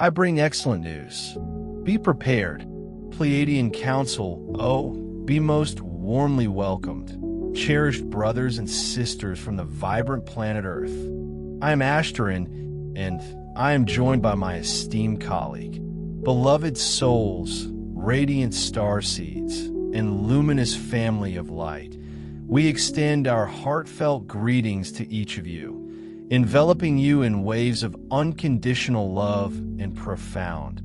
I bring excellent news. Be prepared. Pleiadian Council, be most warmly welcomed. Cherished brothers and sisters from the vibrant planet Earth. I am Ashtarin, and I am joined by my esteemed colleague. Beloved souls, radiant starseeds, and luminous family of light, we extend our heartfelt greetings to each of you, enveloping you in waves of unconditional love and profound,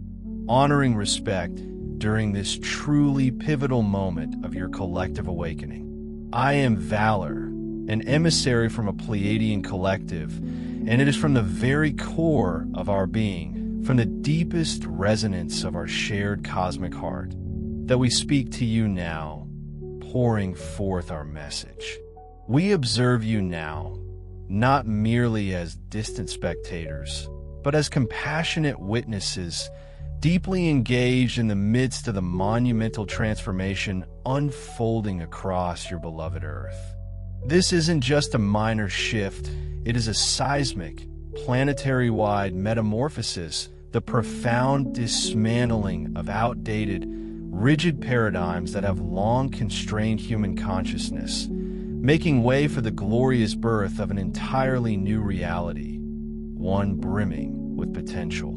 honoring respect during this truly pivotal moment of your collective awakening. I am Valor, an emissary from a Pleiadian collective, and it is from the very core of our being, from the deepest resonance of our shared cosmic heart, that we speak to you now, pouring forth our message. We observe you now, not merely as distant spectators, but as compassionate witnesses, deeply engaged in the midst of the monumental transformation unfolding across your beloved Earth. This isn't just a minor shift, it is a seismic, planetary-wide metamorphosis, the profound dismantling of outdated, rigid paradigms that have long constrained human consciousness, making way for the glorious birth of an entirely new reality, one brimming with potential.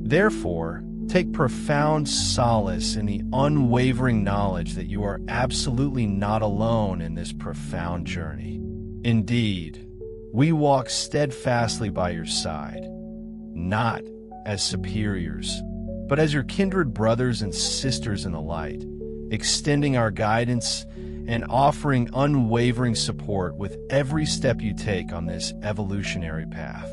Therefore, take profound solace in the unwavering knowledge that you are absolutely not alone in this profound journey. Indeed, we walk steadfastly by your side, not as superiors, but as your kindred brothers and sisters in the light, extending our guidance and offering unwavering support with every step you take on this evolutionary path.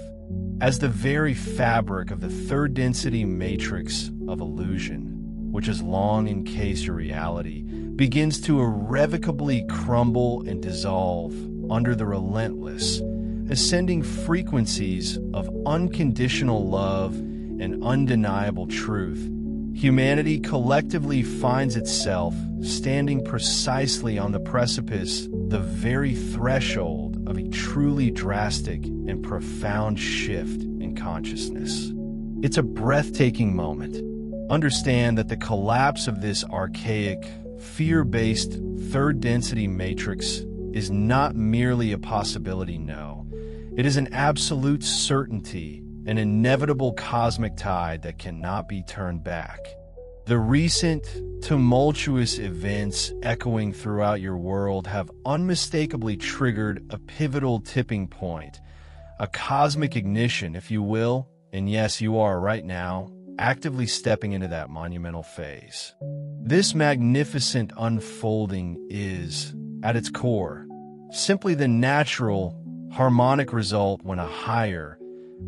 As the very fabric of the third density matrix of illusion, which has long encased your reality, begins to irrevocably crumble and dissolve under the relentless, ascending frequencies of unconditional love and undeniable truth, humanity collectively finds itself standing precisely on the precipice, the very threshold of a truly drastic and profound shift in consciousness. It's a breathtaking moment. Understand that the collapse of this archaic, fear-based third-density matrix is not merely a possibility, no. It is an absolute certainty, an inevitable cosmic tide that cannot be turned back. The recent, tumultuous events echoing throughout your world have unmistakably triggered a pivotal tipping point, a cosmic ignition, if you will, and yes, you are right now, actively stepping into that monumental phase. This magnificent unfolding is, at its core, simply the natural, harmonic result when a higher,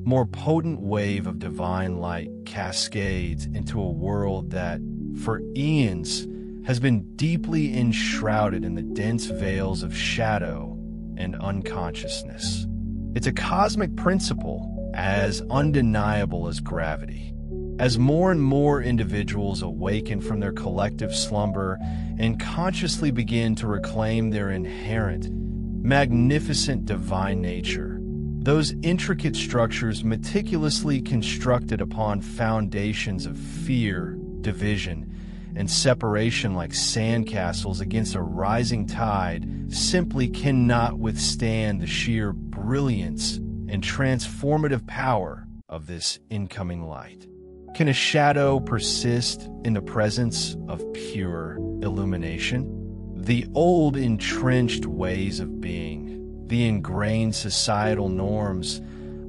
more potent wave of divine light cascades into a world that, for eons, has been deeply enshrouded in the dense veils of shadow and unconsciousness. It's a cosmic principle as undeniable as gravity. As more and more individuals awaken from their collective slumber and consciously begin to reclaim their inherent, magnificent divine nature, those intricate structures meticulously constructed upon foundations of fear, division, and separation like sandcastles against a rising tide simply cannot withstand the sheer brilliance and transformative power of this incoming light. Can a shadow persist in the presence of pure illumination? The old entrenched ways of being, the ingrained societal norms,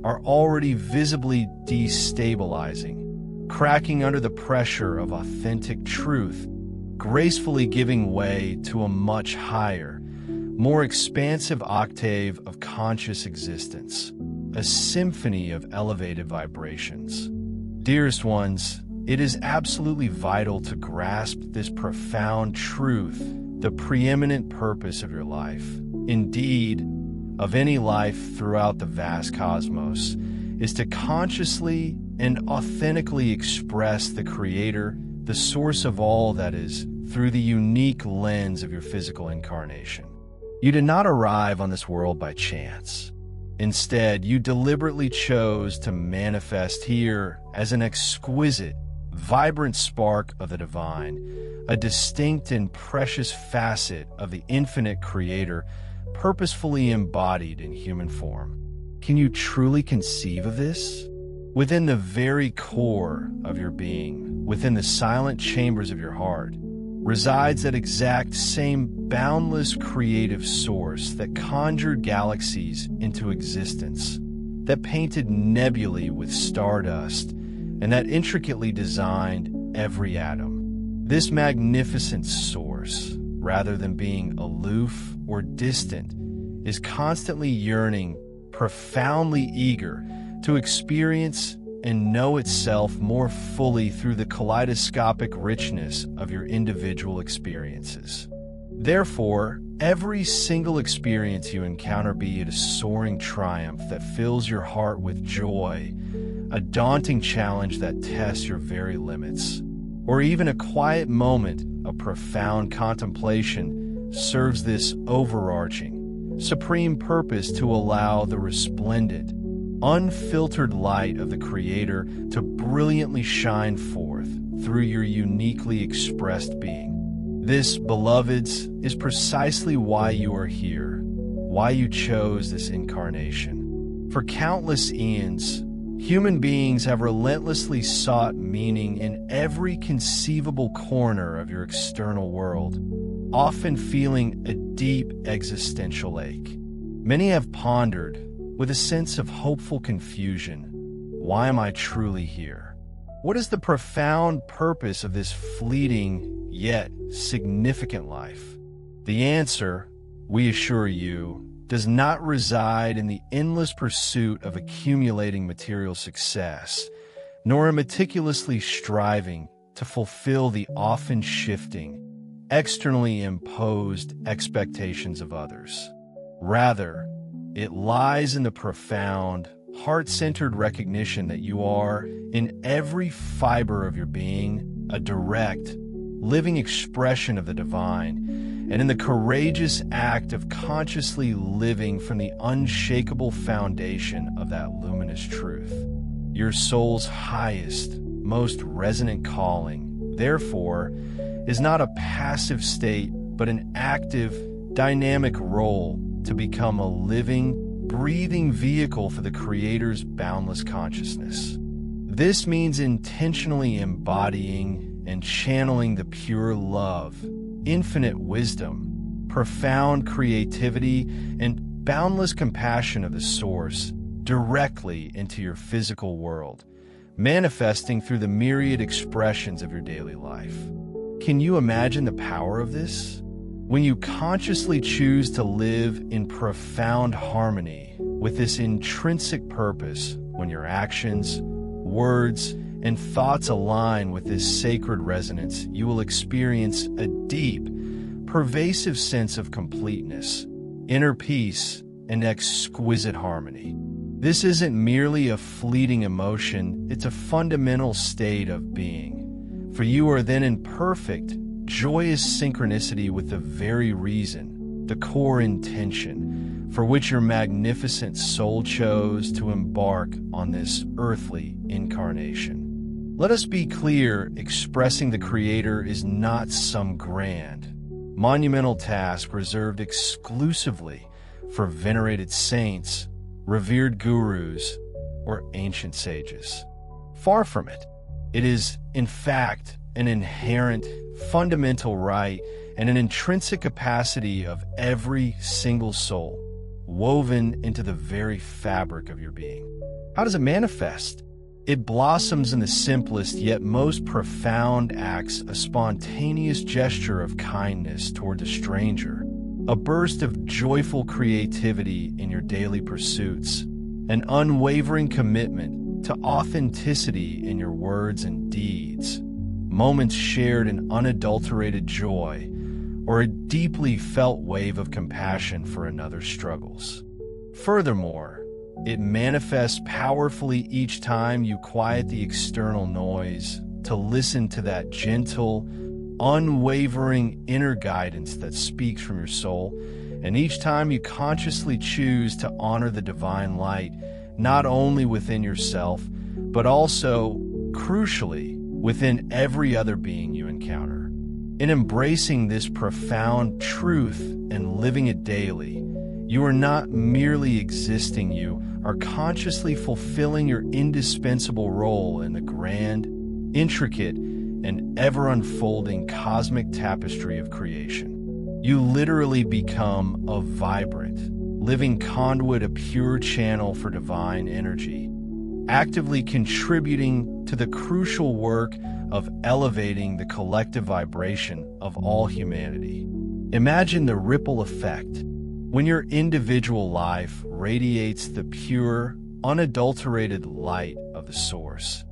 are already visibly destabilizing, cracking under the pressure of authentic truth, gracefully giving way to a much higher, more expansive octave of conscious existence, a symphony of elevated vibrations. Dearest ones, it is absolutely vital to grasp this profound truth, the preeminent purpose of your life, indeed, of any life throughout the vast cosmos, is to consciously and authentically express the Creator, the source of all that is, through the unique lens of your physical incarnation. You did not arrive on this world by chance. Instead, you deliberately chose to manifest here as an exquisite, vibrant spark of the divine, a distinct and precious facet of the infinite creator, purposefully embodied in human form. Can you truly conceive of this? Within the very core of your being, within the silent chambers of your heart, resides that exact same boundless creative source that conjured galaxies into existence, that painted nebulae with stardust, and that intricately designed every atom. This magnificent source, rather than being aloof or distant, is constantly yearning, profoundly eager to experience and know itself more fully through the kaleidoscopic richness of your individual experiences. Therefore, every single experience you encounter, be it a soaring triumph that fills your heart with joy, a daunting challenge that tests your very limits, or even a quiet moment of profound contemplation, serves this overarching, supreme purpose to allow the resplendent, unfiltered light of the Creator to brilliantly shine forth through your uniquely expressed being. This, beloveds, is precisely why you are here, why you chose this incarnation. For countless eons, human beings have relentlessly sought meaning in every conceivable corner of your external world, often feeling a deep existential ache. Many have pondered, with a sense of hopeful confusion, why am I truly here? What is the profound purpose of this fleeting yet significant life? The answer, we assure you, does not reside in the endless pursuit of accumulating material success, nor in meticulously striving to fulfill the often shifting, externally imposed expectations of others. Rather, it lies in the profound, heart-centered recognition that you are, in every fiber of your being, a direct, living expression of the divine, and in the courageous act of consciously living from the unshakable foundation of that luminous truth. Your soul's highest, most resonant calling, therefore, is not a passive state, but an active, dynamic role to become a living, breathing vehicle for the Creator's boundless consciousness. This means intentionally embodying and channeling the pure love, infinite wisdom, profound creativity, and boundless compassion of the Source directly into your physical world, manifesting through the myriad expressions of your daily life. Can you imagine the power of this? When you consciously choose to live in profound harmony with this intrinsic purpose, when your actions, words, and thoughts align with this sacred resonance, you will experience a deep, pervasive sense of completeness, inner peace, and exquisite harmony. This isn't merely a fleeting emotion, it's a fundamental state of being. For you are then in perfect, joyous synchronicity with the very reason, the core intention, for which your magnificent soul chose to embark on this earthly incarnation. Let us be clear, expressing the Creator is not some grand, monumental task reserved exclusively for venerated saints, revered gurus, or ancient sages. Far from it. It is, in fact, an inherent, fundamental right and an intrinsic capacity of every single soul, woven into the very fabric of your being. How does it manifest? It blossoms in the simplest yet most profound acts, a spontaneous gesture of kindness toward a stranger, a burst of joyful creativity in your daily pursuits, an unwavering commitment to authenticity in your words and deeds, moments shared in unadulterated joy, or a deeply felt wave of compassion for another's struggles. Furthermore, it manifests powerfully each time you quiet the external noise to listen to that gentle, unwavering inner guidance that speaks from your soul And each time you consciously choose to honor the divine light, not only within yourself, but also, crucially, within every other being you encounter. In embracing this profound truth and living it daily, you are not merely existing, you are consciously fulfilling your indispensable role in the grand, intricate, and ever-unfolding cosmic tapestry of creation. You literally become a vibrant, living conduit, a pure channel for divine energy, actively contributing to the crucial work of elevating the collective vibration of all humanity. Imagine the ripple effect when your individual life radiates the pure, unadulterated light of the Source.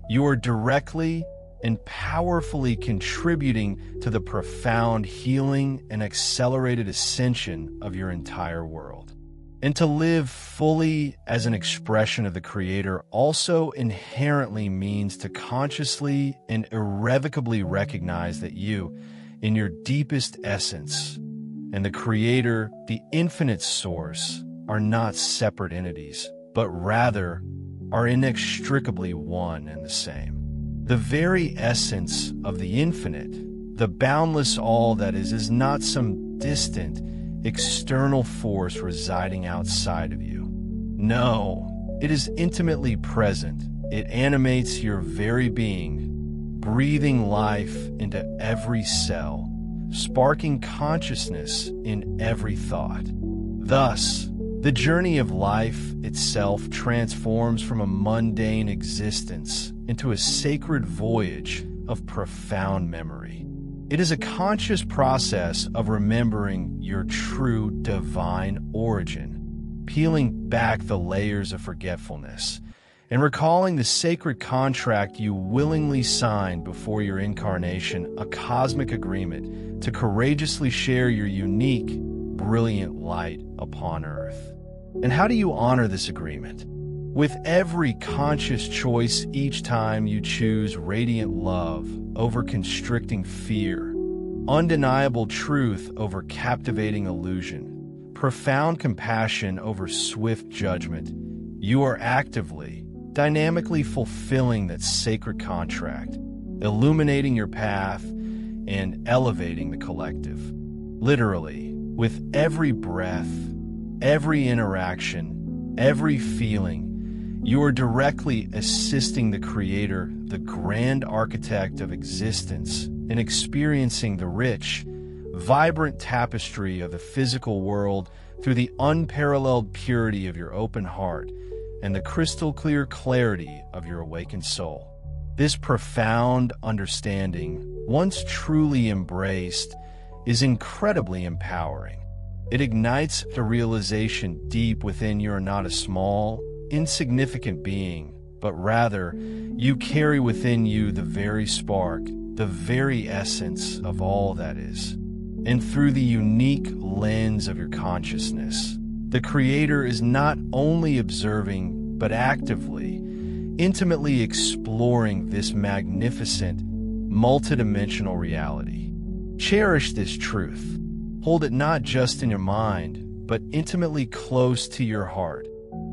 You are directly and powerfully contributing to the profound healing and accelerated ascension of your entire world. And to live fully as an expression of the Creator also inherently means to consciously and irrevocably recognize that you, in your deepest essence, and the Creator, the infinite Source, are not separate entities, but rather are inextricably one and the same. The very essence of the infinite, the boundless all that is not some distant, external force residing outside of you. No, it is intimately present. It animates your very being, breathing life into every cell, sparking consciousness in every thought. Thus, the journey of life itself transforms from a mundane existence into a sacred voyage of profound memory. It is a conscious process of remembering your true divine origin, peeling back the layers of forgetfulness, and recalling the sacred contract you willingly signed before your incarnation, a cosmic agreement to courageously share your unique, brilliant light upon Earth. And how do you honor this agreement? With every conscious choice each time you choose radiant love over constricting fear, undeniable truth over captivating illusion, profound compassion over swift judgment, you are actively, dynamically fulfilling that sacred contract, illuminating your path and elevating the collective. Literally, with every breath, every interaction, every feeling, you are directly assisting the Creator, the grand architect of existence, in experiencing the rich, vibrant tapestry of the physical world through the unparalleled purity of your open heart and the crystal clear clarity of your awakened soul. This profound understanding, once truly embraced, is incredibly empowering. It ignites the realization deep within you are not a small, insignificant being, but rather you carry within you the very spark, the very essence of all that is. And through the unique lens of your consciousness, the Creator is not only observing, but actively, intimately exploring this magnificent, multidimensional reality. Cherish this truth. Hold it not just in your mind, but intimately close to your heart,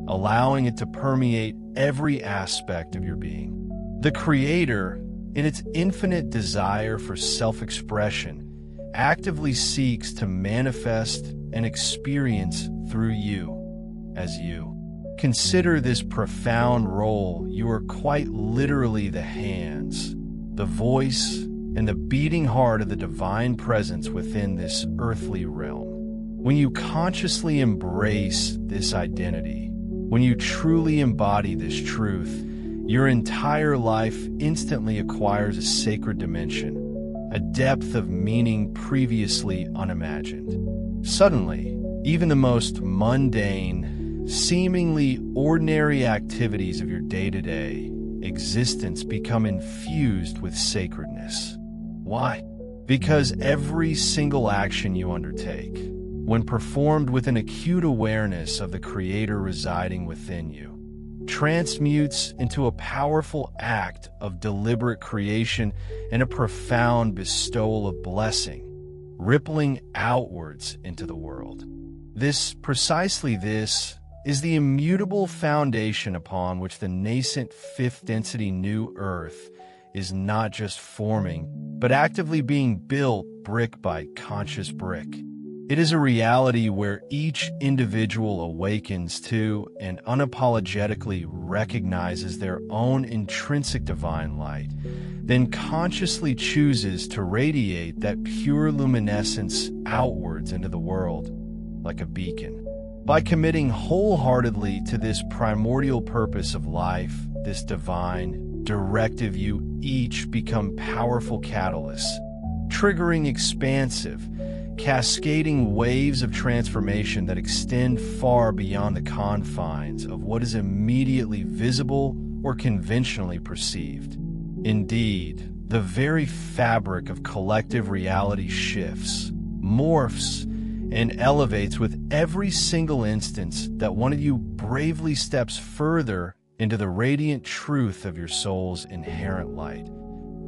allowing it to permeate every aspect of your being. The Creator, in its infinite desire for self-expression, actively seeks to manifest and experience through you as you. Consider this profound role. You are quite literally the hands, the voice, and the beating heart of the divine presence within this earthly realm. When you consciously embrace this identity, when you truly embody this truth, your entire life instantly acquires a sacred dimension, a depth of meaning previously unimagined. Suddenly, even the most mundane, seemingly ordinary activities of your day-to-day existence become infused with sacredness. Why? Because every single action you undertake, when performed with an acute awareness of the Creator residing within you, transmutes into a powerful act of deliberate creation and a profound bestowal of blessing, rippling outwards into the world. Precisely this, is the immutable foundation upon which the nascent fifth-density new Earth is not just forming, but actively being built brick by conscious brick. It is a reality where each individual awakens to and unapologetically recognizes their own intrinsic divine light, then consciously chooses to radiate that pure luminescence outwards into the world like a beacon. By committing wholeheartedly to this primordial purpose of life, this divine directive, you each become powerful catalysts, triggering expansive, cascading waves of transformation that extend far beyond the confines of what is immediately visible or conventionally perceived. Indeed, the very fabric of collective reality shifts, morphs, and elevates with every single instance that one of you bravely steps further into the radiant truth of your soul's inherent light,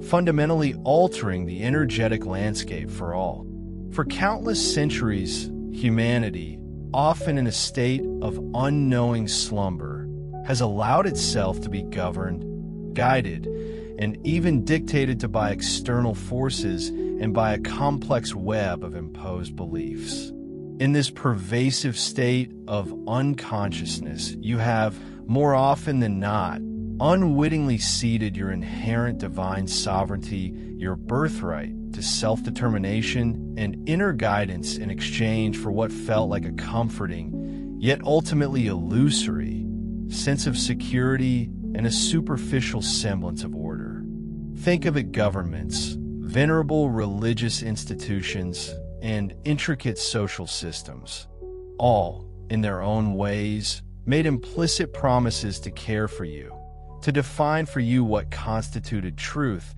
fundamentally altering the energetic landscape for all. For countless centuries, humanity, often in a state of unknowing slumber, has allowed itself to be governed, guided, and even dictated to by external forces and by a complex web of imposed beliefs. In this pervasive state of unconsciousness, you have, more often than not, unwittingly ceded your inherent divine sovereignty, your birthright to self-determination and inner guidance in exchange for what felt like a comforting, yet ultimately illusory, sense of security and a superficial semblance of order. Think of it: governments, venerable religious institutions, and intricate social systems, all, in their own ways, made implicit promises to care for you, to define for you what constituted truth,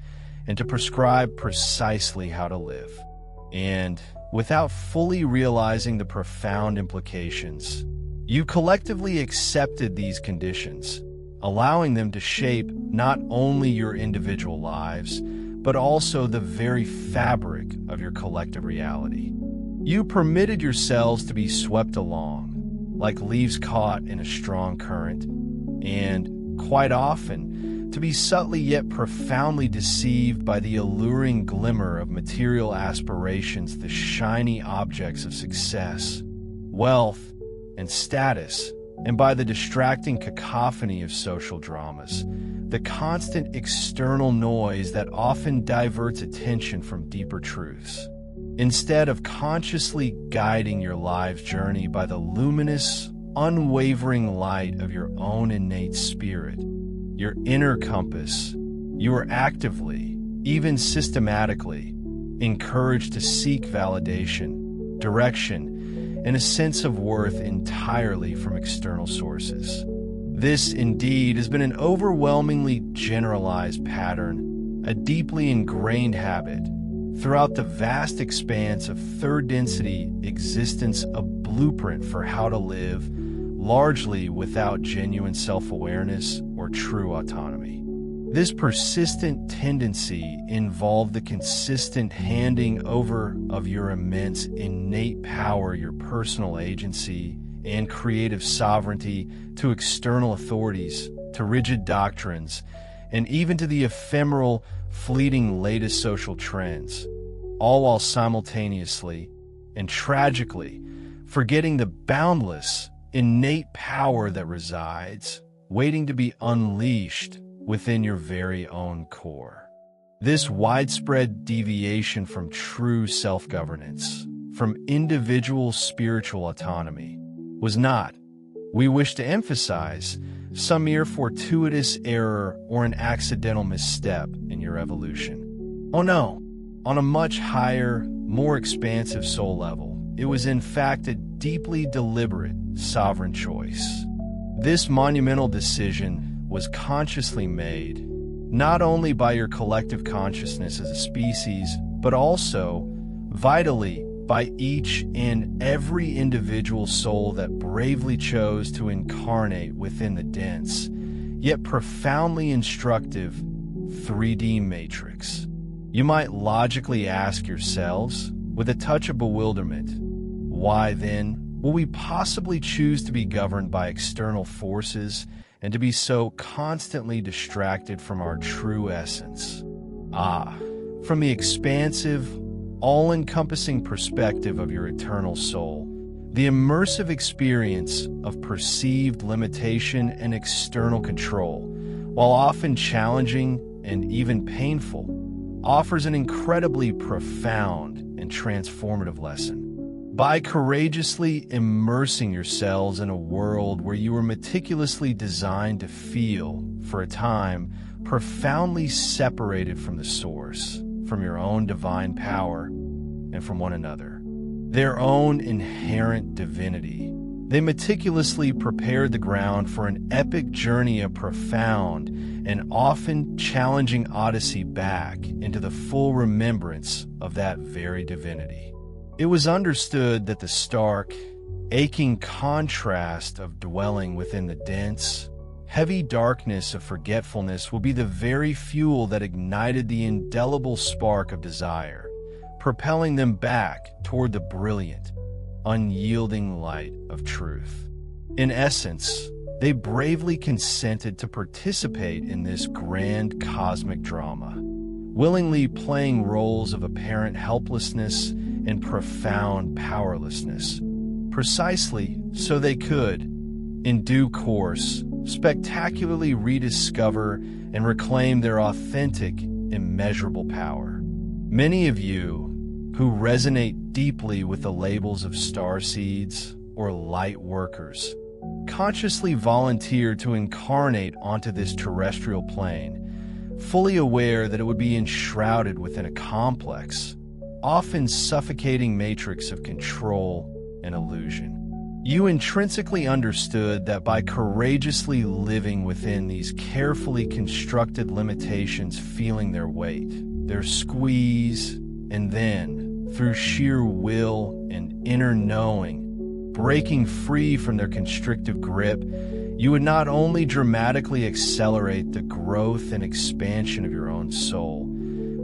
and to prescribe precisely how to live. And, without fully realizing the profound implications, you collectively accepted these conditions, allowing them to shape not only your individual lives, but also the very fabric of your collective reality. You permitted yourselves to be swept along, like leaves caught in a strong current, and, quite often, to be subtly yet profoundly deceived by the alluring glimmer of material aspirations, the shiny objects of success, wealth, and status, and by the distracting cacophony of social dramas, the constant external noise that often diverts attention from deeper truths. Instead of consciously guiding your life's journey by the luminous, unwavering light of your own innate spirit, your inner compass, you are actively, even systematically, encouraged to seek validation, direction, and a sense of worth entirely from external sources. This, indeed, has been an overwhelmingly generalized pattern, a deeply ingrained habit, throughout the vast expanse of third-density existence, a blueprint for how to live, largely without genuine self-awareness or true autonomy. This persistent tendency involved the consistent handing over of your immense innate power, your personal agency, and creative sovereignty to external authorities, to rigid doctrines, and even to the ephemeral, fleeting latest social trends, all while simultaneously and tragically forgetting the boundless, innate power that resides, waiting to be unleashed within your very own core. This widespread deviation from true self-governance, from individual spiritual autonomy, was not, we wish to emphasize, some mere fortuitous error or an accidental misstep in your evolution. Oh no, on a much higher, more expansive soul level, it was in fact a deeply deliberate, sovereign choice. This monumental decision was consciously made, not only by your collective consciousness as a species, but also, vitally, by each and every individual soul that bravely chose to incarnate within the dense, yet profoundly instructive 3D matrix. You might logically ask yourselves, with a touch of bewilderment. Why, then, will we possibly choose to be governed by external forces and to be so constantly distracted from our true essence? From the expansive, all-encompassing perspective of your eternal soul, the immersive experience of perceived limitation and external control, while often challenging and even painful, offers an incredibly profound and transformative lesson. By courageously immersing yourselves in a world where you were meticulously designed to feel, for a time, profoundly separated from the source, from your own divine power, and from one another, their own inherent divinity, they meticulously prepared the ground for an epic journey of profound and often challenging odyssey back into the full remembrance of that very divinity. It was understood that the stark, aching contrast of dwelling within the dense, heavy darkness of forgetfulness will be the very fuel that ignited the indelible spark of desire, propelling them back toward the brilliant, unyielding light of truth. In essence, they bravely consented to participate in this grand cosmic drama, willingly playing roles of apparent helplessness and profound powerlessness, precisely so they could, in due course, spectacularly rediscover and reclaim their authentic, immeasurable power. Many of you who resonate deeply with the labels of starseeds or light workers consciously volunteer to incarnate onto this terrestrial plane, fully aware that it would be enshrouded within a complex, often suffocating matrix of control and illusion. You intrinsically understood that by courageously living within these carefully constructed limitations, feeling their weight, their squeeze, and then, through sheer will and inner knowing, breaking free from their constrictive grip, you would not only dramatically accelerate the growth and expansion of your own soul,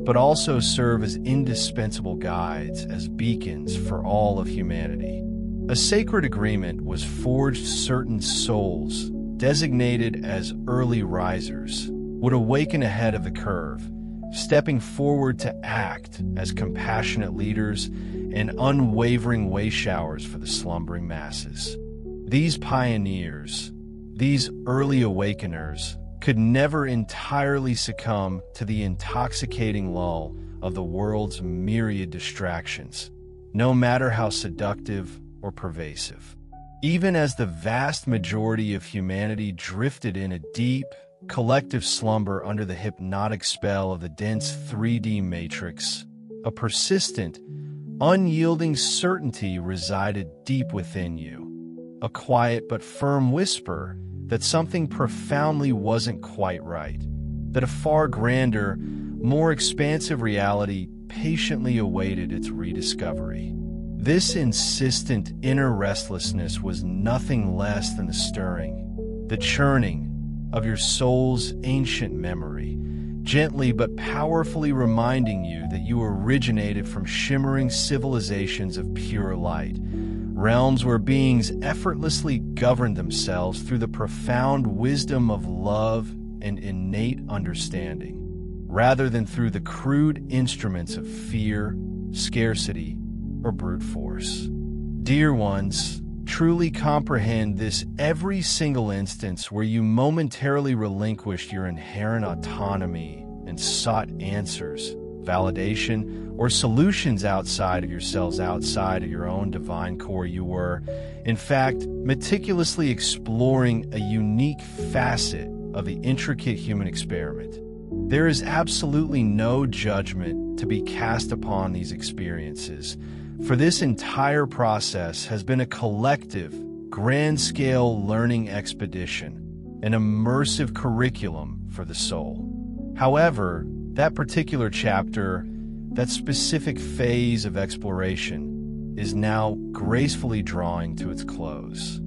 but also serve as indispensable guides, as beacons for all of humanity. A sacred agreement was forged. Certain souls, designated as early risers, would awaken ahead of the curve, stepping forward to act as compassionate leaders and unwavering way showers for the slumbering masses. These pioneers, these early awakeners, could never entirely succumb to the intoxicating lull of the world's myriad distractions, no matter how seductive or pervasive. Even as the vast majority of humanity drifted in a deep, collective slumber under the hypnotic spell of the dense 3D matrix, a persistent, unyielding certainty resided deep within you, a quiet but firm whisper that something profoundly wasn't quite right, that a far grander, more expansive reality patiently awaited its rediscovery. This insistent inner restlessness was nothing less than the stirring, the churning of your soul's ancient memory, gently but powerfully reminding you that you originated from shimmering civilizations of pure light, realms where beings effortlessly governed themselves through the profound wisdom of love and innate understanding, rather than through the crude instruments of fear, scarcity, or brute force. Dear ones, truly comprehend this every single instance where you momentarily relinquished your inherent autonomy and sought answers, validation, or solutions outside of yourselves, outside of your own divine core. You were, in fact, meticulously exploring a unique facet of the intricate human experiment. There is absolutely no judgment to be cast upon these experiences, for this entire process has been a collective, grand-scale learning expedition, an immersive curriculum for the soul. However, that particular chapter, that specific phase of exploration, is now gracefully drawing to its close.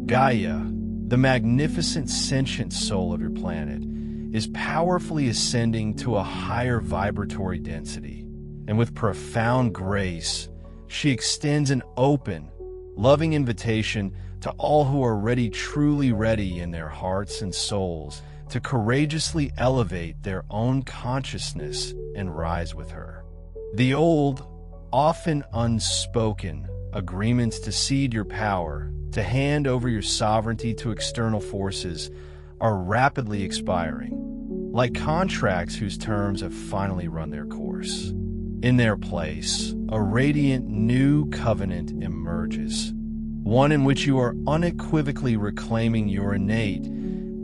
Gaia, the magnificent sentient soul of your planet, is powerfully ascending to a higher vibratory density, and with profound grace, she extends an open, loving invitation to all who are truly ready in their hearts and souls to courageously elevate their own consciousness and rise with her. The old, often unspoken, agreements to cede your power, to hand over your sovereignty to external forces, are rapidly expiring, like contracts whose terms have finally run their course. In their place, a radiant new covenant emerges, one in which you are unequivocally reclaiming your innate,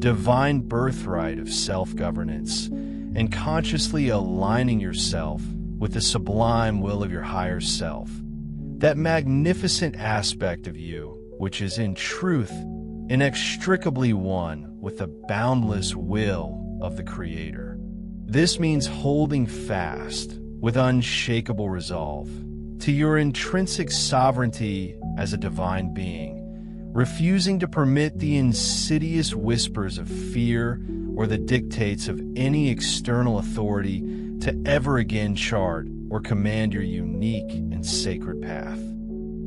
divine birthright of self-governance and consciously aligning yourself with the sublime will of your higher self, that magnificent aspect of you which is in truth inextricably one with the boundless will of the Creator. This means holding fast with unshakable resolve to your intrinsic sovereignty as a divine being, refusing to permit the insidious whispers of fear or the dictates of any external authority to ever again chart or command your unique and sacred path.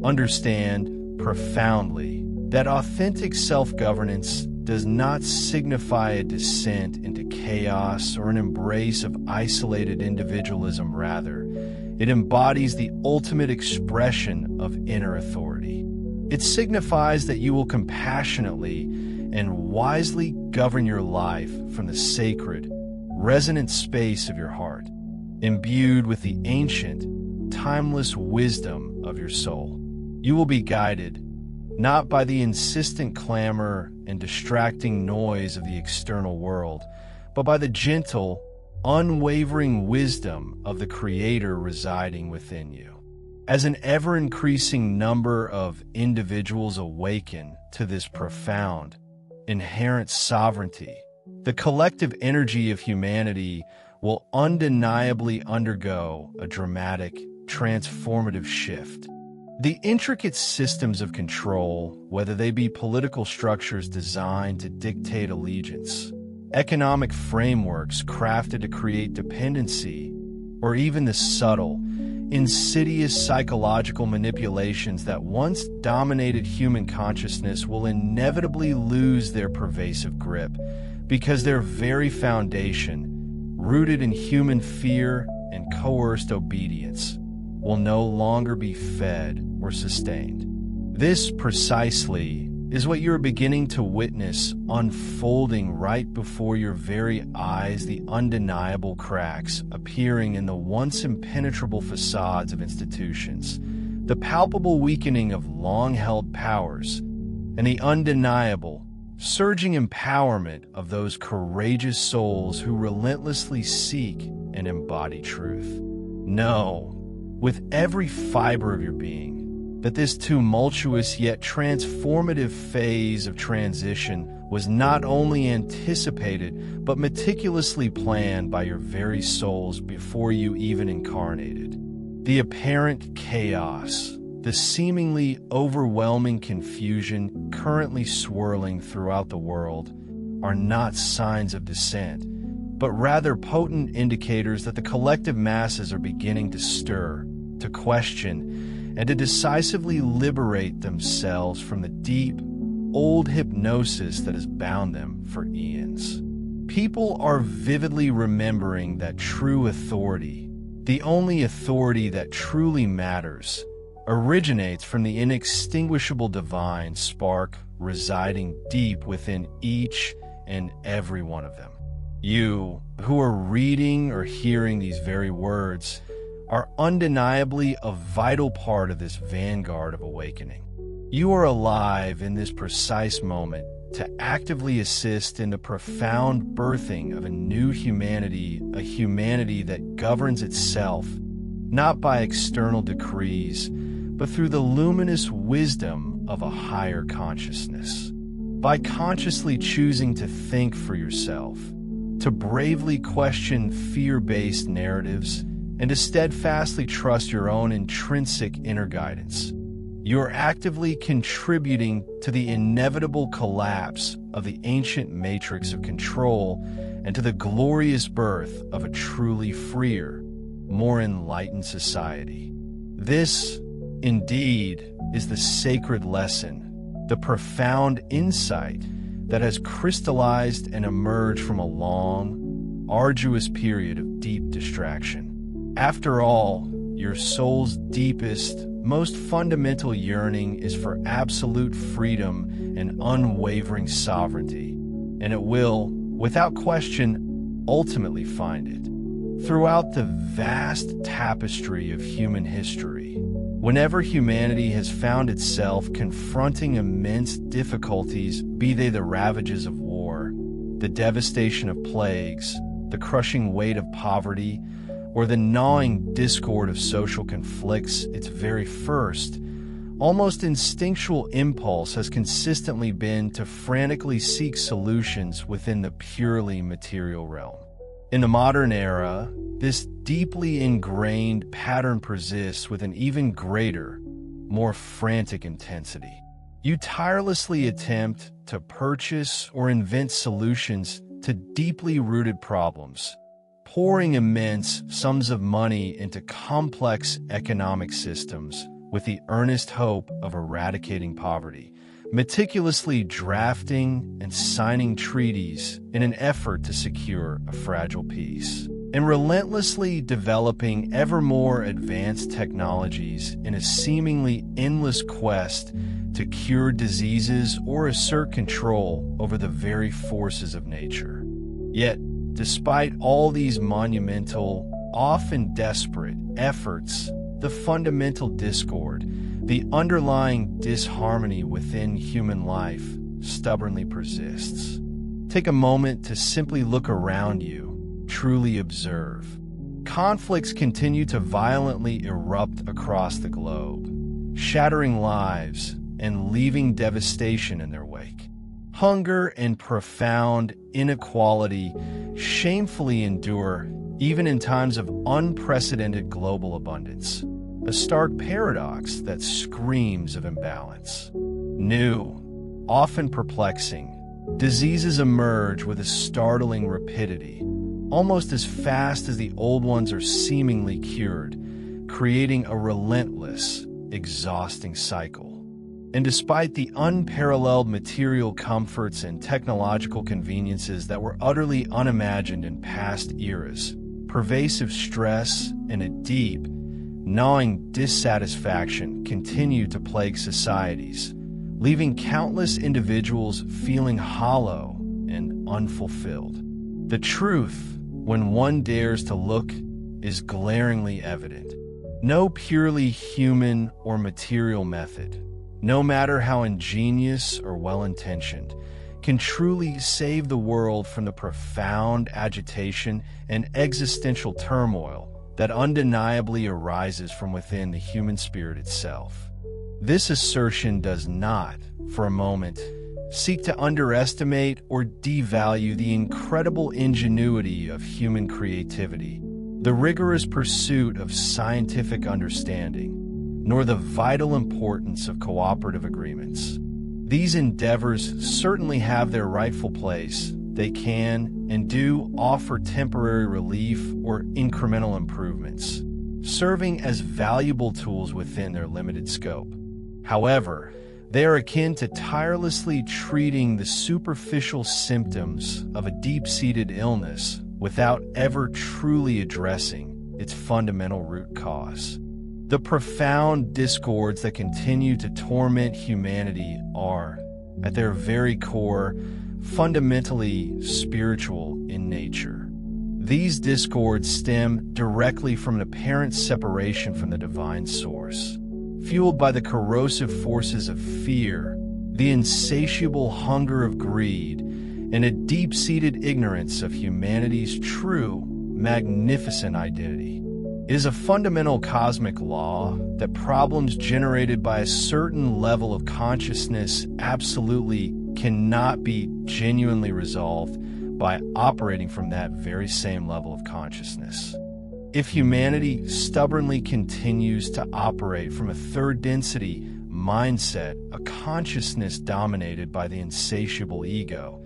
Understand profoundly that authentic self-governance does not signify a descent into chaos or an embrace of isolated individualism. Rather, it embodies the ultimate expression of inner authority. It signifies that you will compassionately and wisely govern your life from the sacred, resonant space of your heart, imbued with the ancient, timeless wisdom of your soul. You will be guided not by the insistent clamor and distracting noise of the external world, but by the gentle, unwavering wisdom of the Creator residing within you. As an ever-increasing number of individuals awaken to this profound, inherent sovereignty, the collective energy of humanity will undeniably undergo a dramatic, transformative shift. The intricate systems of control, whether they be political structures designed to dictate allegiance, economic frameworks crafted to create dependency, or even the subtle, insidious psychological manipulations that once dominated human consciousness, will inevitably lose their pervasive grip because their very foundation, rooted in human fear and coerced obedience, will no longer be fed or sustained. This precisely is what you're beginning to witness unfolding right before your very eyes, the undeniable cracks appearing in the once impenetrable facades of institutions, the palpable weakening of long-held powers, and the undeniable, surging empowerment of those courageous souls who relentlessly seek and embody truth. Know, with every fiber of your being, that this tumultuous yet transformative phase of transition was not only anticipated, but meticulously planned by your very souls before you even incarnated. The apparent chaos, the seemingly overwhelming confusion currently swirling throughout the world are not signs of dissent, but rather potent indicators that the collective masses are beginning to stir, to question, and to decisively liberate themselves from the deep, old hypnosis that has bound them for eons. People are vividly remembering that true authority, the only authority that truly matters, originates from the inextinguishable divine spark residing deep within each and every one of them. You, who are reading or hearing these very words, are undeniably a vital part of this vanguard of awakening. You are alive in this precise moment to actively assist in the profound birthing of a new humanity, a humanity that governs itself, not by external decrees, but through the luminous wisdom of a higher consciousness. By consciously choosing to think for yourself, to bravely question fear-based narratives, and to steadfastly trust your own intrinsic inner guidance, you are actively contributing to the inevitable collapse of the ancient matrix of control and to the glorious birth of a truly freer, more enlightened society. This indeed, is the sacred lesson, the profound insight that has crystallized and emerged from a long, arduous period of deep distraction. After all, your soul's deepest, most fundamental yearning is for absolute freedom and unwavering sovereignty, and it will, without question, ultimately find it. Throughout the vast tapestry of human history, whenever humanity has found itself confronting immense difficulties, be they the ravages of war, the devastation of plagues, the crushing weight of poverty, or the gnawing discord of social conflicts, its very first, almost instinctual impulse has consistently been to frantically seek solutions within the purely material realm. In the modern era, this deeply ingrained pattern persists with an even greater, more frantic intensity. You tirelessly attempt to purchase or invent solutions to deeply rooted problems, pouring immense sums of money into complex economic systems with the earnest hope of eradicating poverty, meticulously drafting and signing treaties in an effort to secure a fragile peace, and relentlessly developing ever more advanced technologies in a seemingly endless quest to cure diseases or assert control over the very forces of nature. Yet, despite all these monumental, often desperate efforts, the fundamental discord, the underlying disharmony within human life stubbornly persists. Take a moment to simply look around you, truly observe. Conflicts continue to violently erupt across the globe, shattering lives and leaving devastation in their wake. Hunger and profound inequality shamefully endure even in times of unprecedented global abundance, a stark paradox that screams of imbalance. New, often perplexing, diseases emerge with a startling rapidity, almost as fast as the old ones are seemingly cured, creating a relentless, exhausting cycle. And despite the unparalleled material comforts and technological conveniences that were utterly unimagined in past eras, pervasive stress and a deep, gnawing dissatisfaction continue to plague societies, leaving countless individuals feeling hollow and unfulfilled. The truth, when one dares to look, is glaringly evident. No purely human or material method, no matter how ingenious or well-intentioned, can truly save the world from the profound agitation and existential turmoil that undeniably arises from within the human spirit itself. This assertion does not, for a moment, seek to underestimate or devalue the incredible ingenuity of human creativity, the rigorous pursuit of scientific understanding, nor the vital importance of cooperative agreements. These endeavors certainly have their rightful place. They can and do offer temporary relief or incremental improvements, serving as valuable tools within their limited scope. However, they are akin to tirelessly treating the superficial symptoms of a deep-seated illness without ever truly addressing its fundamental root cause. The profound discords that continue to torment humanity are, at their very core, fundamentally spiritual in nature. These discords stem directly from an apparent separation from the divine source, fueled by the corrosive forces of fear, the insatiable hunger of greed, and a deep-seated ignorance of humanity's true, magnificent identity. It is a fundamental cosmic law that problems generated by a certain level of consciousness absolutely cannot be genuinely resolved by operating from that very same level of consciousness. If humanity stubbornly continues to operate from a third density mindset, a consciousness dominated by the insatiable ego,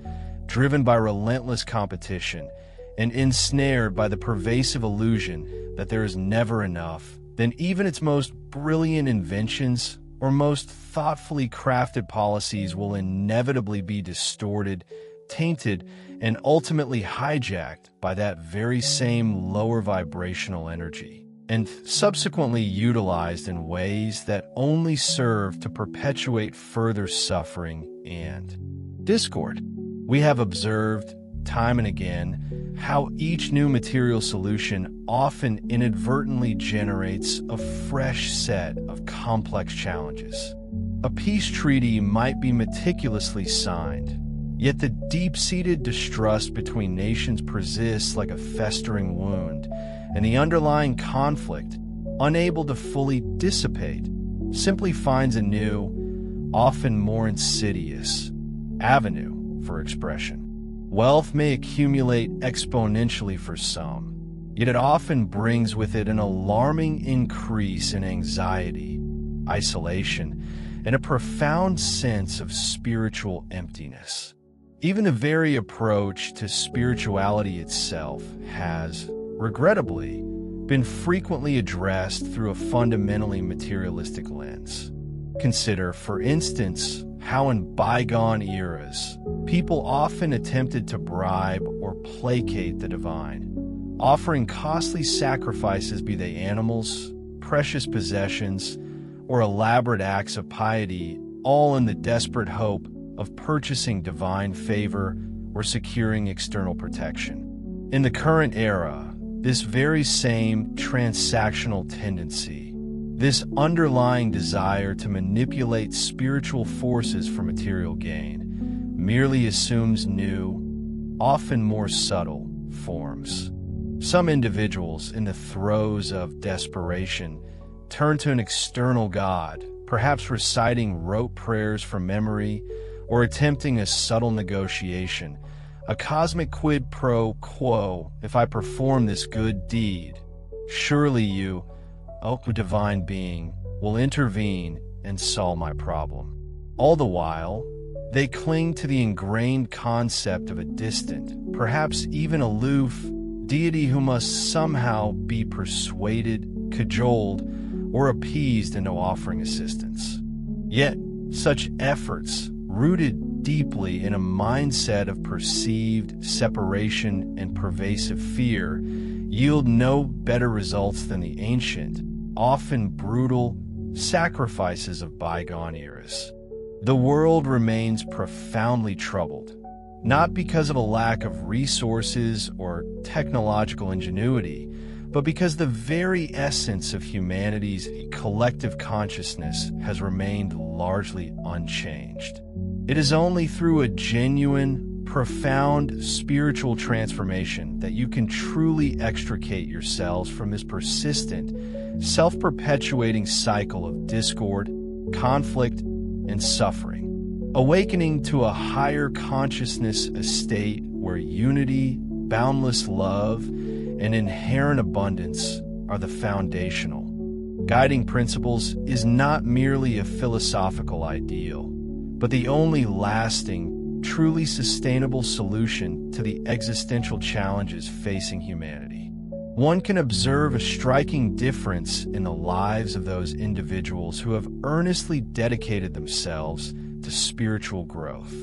driven by relentless competition, and ensnared by the pervasive illusion that there is never enough, then even its most brilliant inventions or most thoughtfully crafted policies will inevitably be distorted, tainted, and ultimately hijacked by that very same lower vibrational energy, and subsequently utilized in ways that only serve to perpetuate further suffering and discord. We have observed, time and again, how each new material solution often inadvertently generates a fresh set of complex challenges. A peace treaty might be meticulously signed, yet the deep-seated distrust between nations persists like a festering wound, and the underlying conflict, unable to fully dissipate, simply finds a new, often more insidious, avenue for expression. Wealth may accumulate exponentially for some, yet it often brings with it an alarming increase in anxiety, isolation, and a profound sense of spiritual emptiness. Even the very approach to spirituality itself has, regrettably, been frequently addressed through a fundamentally materialistic lens. Consider, for instance, how in bygone eras, people often attempted to bribe or placate the divine, offering costly sacrifices, be they animals, precious possessions, or elaborate acts of piety, all in the desperate hope of purchasing divine favor or securing external protection. In the current era, this very same transactional tendency, this underlying desire to manipulate spiritual forces for material gain, merely assumes new, often more subtle, forms. Some individuals, in the throes of desperation, turn to an external god, perhaps reciting rote prayers from memory or attempting a subtle negotiation, a cosmic quid pro quo. If I perform this good deed, surely you, O divine being, will intervene and solve my problem. All the while, they cling to the ingrained concept of a distant, perhaps even aloof, deity who must somehow be persuaded, cajoled, or appeased into offering assistance. Yet, such efforts, rooted deeply in a mindset of perceived separation and pervasive fear, yield no better results than the ancient, often brutal, sacrifices of bygone eras. The world remains profoundly troubled, not because of a lack of resources or technological ingenuity, but because the very essence of humanity's collective consciousness has remained largely unchanged. It is only through a genuine, profound spiritual transformation that you can truly extricate yourselves from this persistent, self-perpetuating cycle of discord, conflict, and suffering. Awakening to a higher consciousness estate where unity, boundless love, and inherent abundance are the foundational guiding principles is not merely a philosophical ideal, but the only lasting, truly sustainable solution to the existential challenges facing humanity. One can observe a striking difference in the lives of those individuals who have earnestly dedicated themselves to spiritual growth.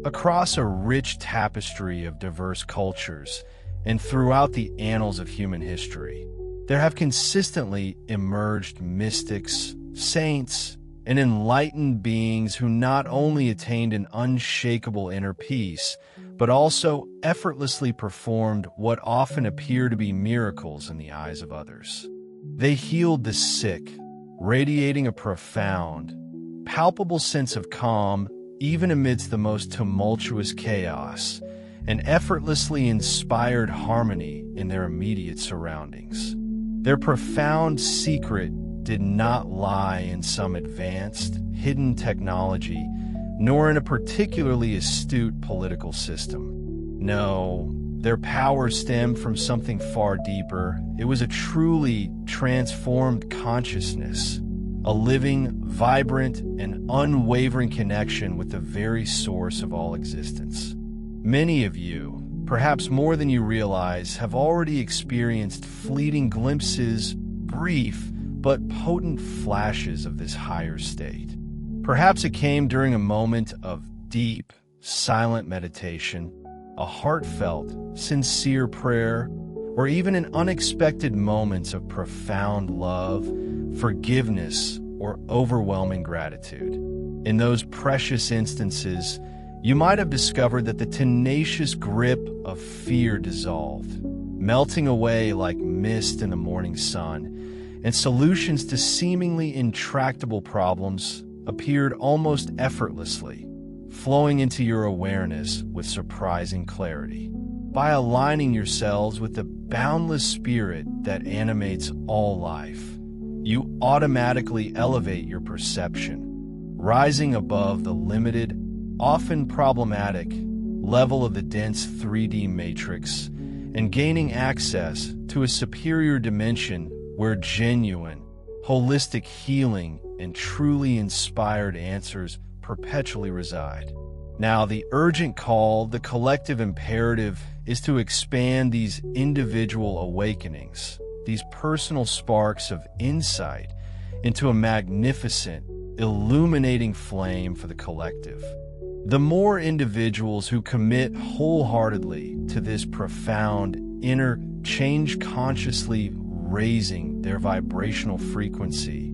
Across a rich tapestry of diverse cultures and throughout the annals of human history, there have consistently emerged mystics, saints, and enlightened beings who not only attained an unshakable inner peace, but also effortlessly performed what often appear to be miracles in the eyes of others. They healed the sick, radiating a profound, palpable sense of calm even amidst the most tumultuous chaos, and effortlessly inspired harmony in their immediate surroundings. Their profound secret did not lie in some advanced, hidden technology, nor in a particularly astute political system. No, their power stemmed from something far deeper. It was a truly transformed consciousness, a living, vibrant, and unwavering connection with the very source of all existence. Many of you, perhaps more than you realize, have already experienced fleeting glimpses, brief but potent flashes of this higher state. Perhaps it came during a moment of deep, silent meditation, a heartfelt, sincere prayer, or even in unexpected moments of profound love, forgiveness, or overwhelming gratitude. In those precious instances, you might have discovered that the tenacious grip of fear dissolved, melting away like mist in the morning sun, and solutions to seemingly intractable problems appeared almost effortlessly, flowing into your awareness with surprising clarity. By aligning yourselves with the boundless spirit that animates all life, you automatically elevate your perception, rising above the limited, often problematic, level of the dense 3D matrix and gaining access to a superior dimension where genuine, holistic healing and truly inspired answers perpetually reside. Now, the urgent call, the collective imperative, is to expand these individual awakenings, these personal sparks of insight, into a magnificent, illuminating flame for the collective. The more individuals who commit wholeheartedly to this profound inner change, consciously raising their vibrational frequency,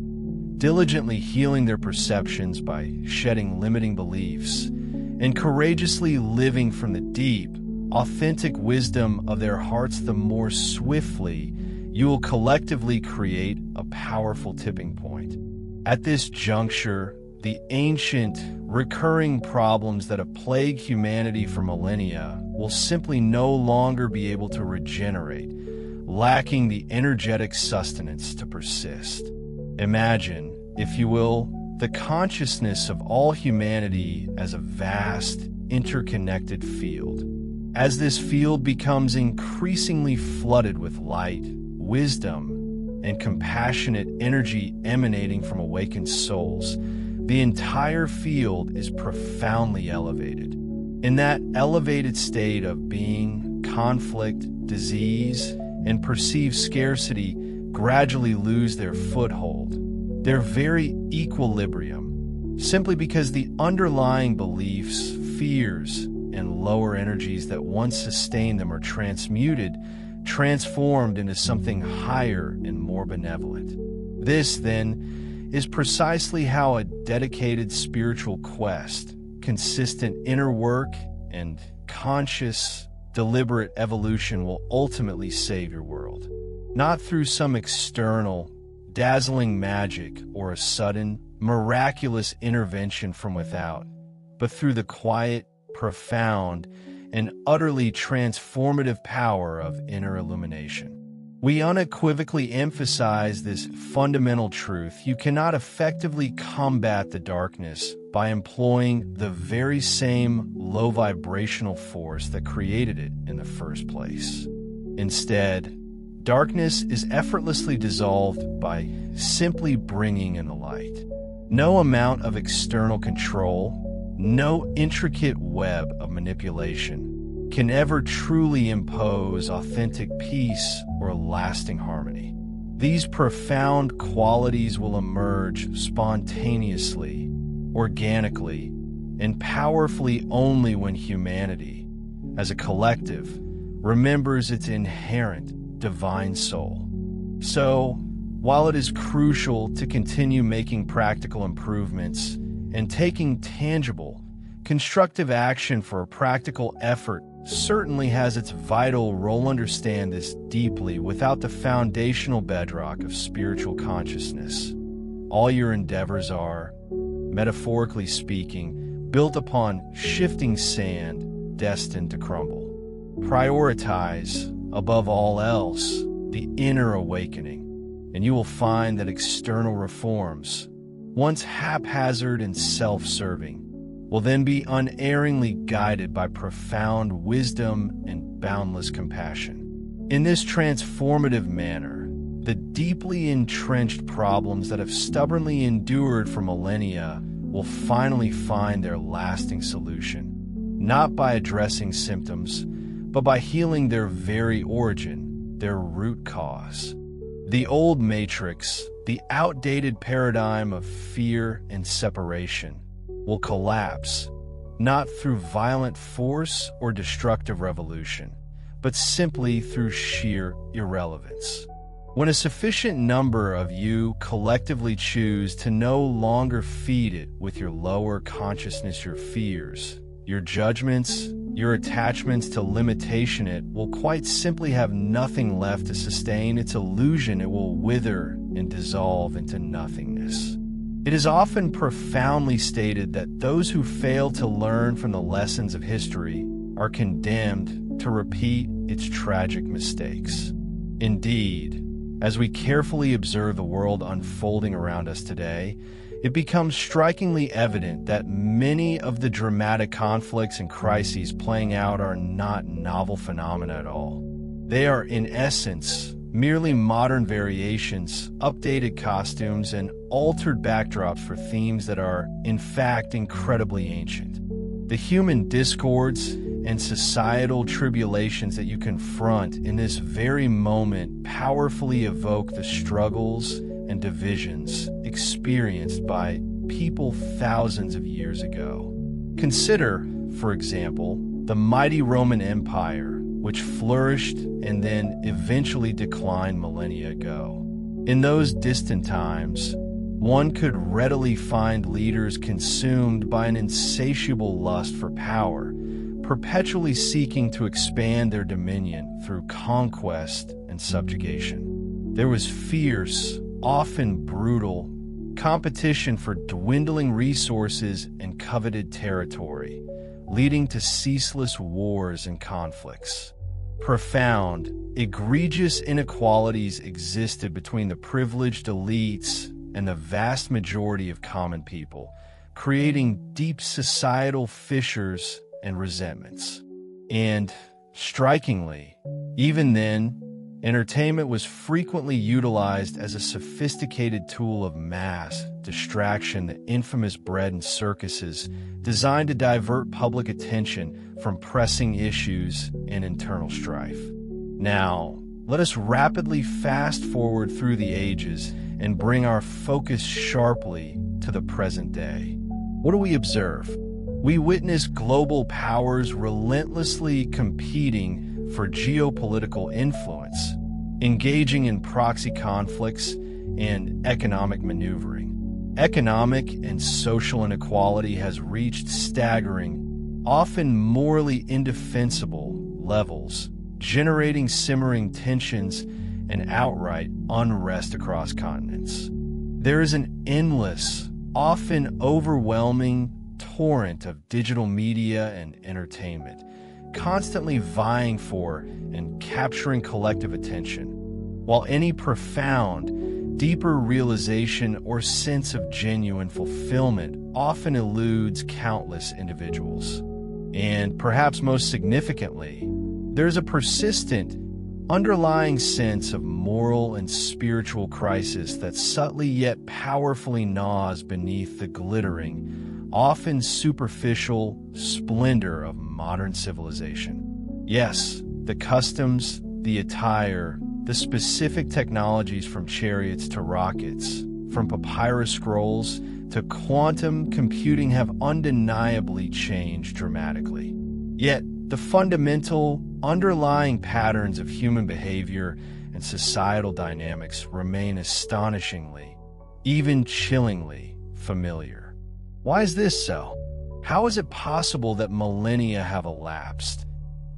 diligently healing their perceptions by shedding limiting beliefs, and courageously living from the deep, authentic wisdom of their hearts, the more swiftly you will collectively create a powerful tipping point. At this juncture, the ancient, recurring problems that have plagued humanity for millennia will simply no longer be able to regenerate, lacking the energetic sustenance to persist. Imagine, if you will, the consciousness of all humanity as a vast, interconnected field. As this field becomes increasingly flooded with light, wisdom, and compassionate energy emanating from awakened souls, the entire field is profoundly elevated. In that elevated state of being, conflict, disease, and perceived scarcity gradually lose their foothold, their very equilibrium, simply because the underlying beliefs, fears, and lower energies that once sustained them are transmuted, transformed into something higher and more benevolent. This, then, is precisely how a dedicated spiritual quest, consistent inner work, and conscious, deliberate evolution will ultimately save your world. Not through some external, dazzling magic or a sudden, miraculous intervention from without, but through the quiet, profound, and utterly transformative power of inner illumination. We unequivocally emphasize this fundamental truth: you cannot effectively combat the darkness by employing the very same low vibrational force that created it in the first place. Instead, darkness is effortlessly dissolved by simply bringing in the light. No amount of external control, no intricate web of manipulation can ever truly impose authentic peace or lasting harmony. These profound qualities will emerge spontaneously, organically, and powerfully only when humanity, as a collective, remembers its inherent divine soul. So, while it is crucial to continue making practical improvements and taking tangible, constructive action for a practical effort certainly has its vital role, understand this deeply. Without the foundational bedrock of spiritual consciousness, all your endeavors are, metaphorically speaking, built upon shifting sand destined to crumble. Prioritize, above all else, the inner awakening, and you will find that external reforms, once haphazard and self-serving, will then be unerringly guided by profound wisdom and boundless compassion. In this transformative manner, the deeply entrenched problems that have stubbornly endured for millennia will finally find their lasting solution, not by addressing symptoms, but by healing their very origin, their root cause. The old matrix, the outdated paradigm of fear and separation will collapse, not through violent force or destructive revolution, but simply through sheer irrelevance. When a sufficient number of you collectively choose to no longer feed it with your lower consciousness, your fears, your judgments, your attachments to limitation, it will quite simply have nothing left to sustain its illusion. It will wither and dissolve into nothingness. It is often profoundly stated that those who fail to learn from the lessons of history are condemned to repeat its tragic mistakes. Indeed, as we carefully observe the world unfolding around us today, it becomes strikingly evident that many of the dramatic conflicts and crises playing out are not novel phenomena at all. They are, in essence, merely modern variations, updated costumes, and altered backdrops for themes that are, in fact, incredibly ancient. The human discords and societal tribulations that you confront in this very moment powerfully evoke the struggles and divisions experienced by people thousands of years ago. Consider, for example, the mighty Roman Empire, which flourished and then eventually declined millennia ago. In those distant times, one could readily find leaders consumed by an insatiable lust for power, perpetually seeking to expand their dominion through conquest and subjugation. There was fierce, often brutal, competition for dwindling resources and coveted territory, leading to ceaseless wars and conflicts. Profound, egregious inequalities existed between the privileged elites and the vast majority of common people, creating deep societal fissures and resentments. And, strikingly, even then, entertainment was frequently utilized as a sophisticated tool of mass distraction, the infamous bread and circuses designed to divert public attention from pressing issues and internal strife. Now, let us rapidly fast forward through the ages and bring our focus sharply to the present day. What do we observe? We witness global powers relentlessly competing for geopolitical influence, engaging in proxy conflicts and economic maneuvering. Economic and social inequality has reached staggering, often morally indefensible levels, generating simmering tensions and outright unrest across continents. There is an endless, often overwhelming torrent of digital media and entertainment, constantly vying for and capturing collective attention, while any profound, deeper realization or sense of genuine fulfillment often eludes countless individuals. And perhaps most significantly, there's a persistent, underlying sense of moral and spiritual crisis that subtly yet powerfully gnaws beneath the glittering, often superficial splendor of modern civilization. Yes, the customs, the attire, the specific technologies from chariots to rockets, from papyrus scrolls to quantum computing have undeniably changed dramatically. Yet, the fundamental, underlying patterns of human behavior and societal dynamics remain astonishingly, even chillingly familiar. Why is this so? How is it possible that millennia have elapsed,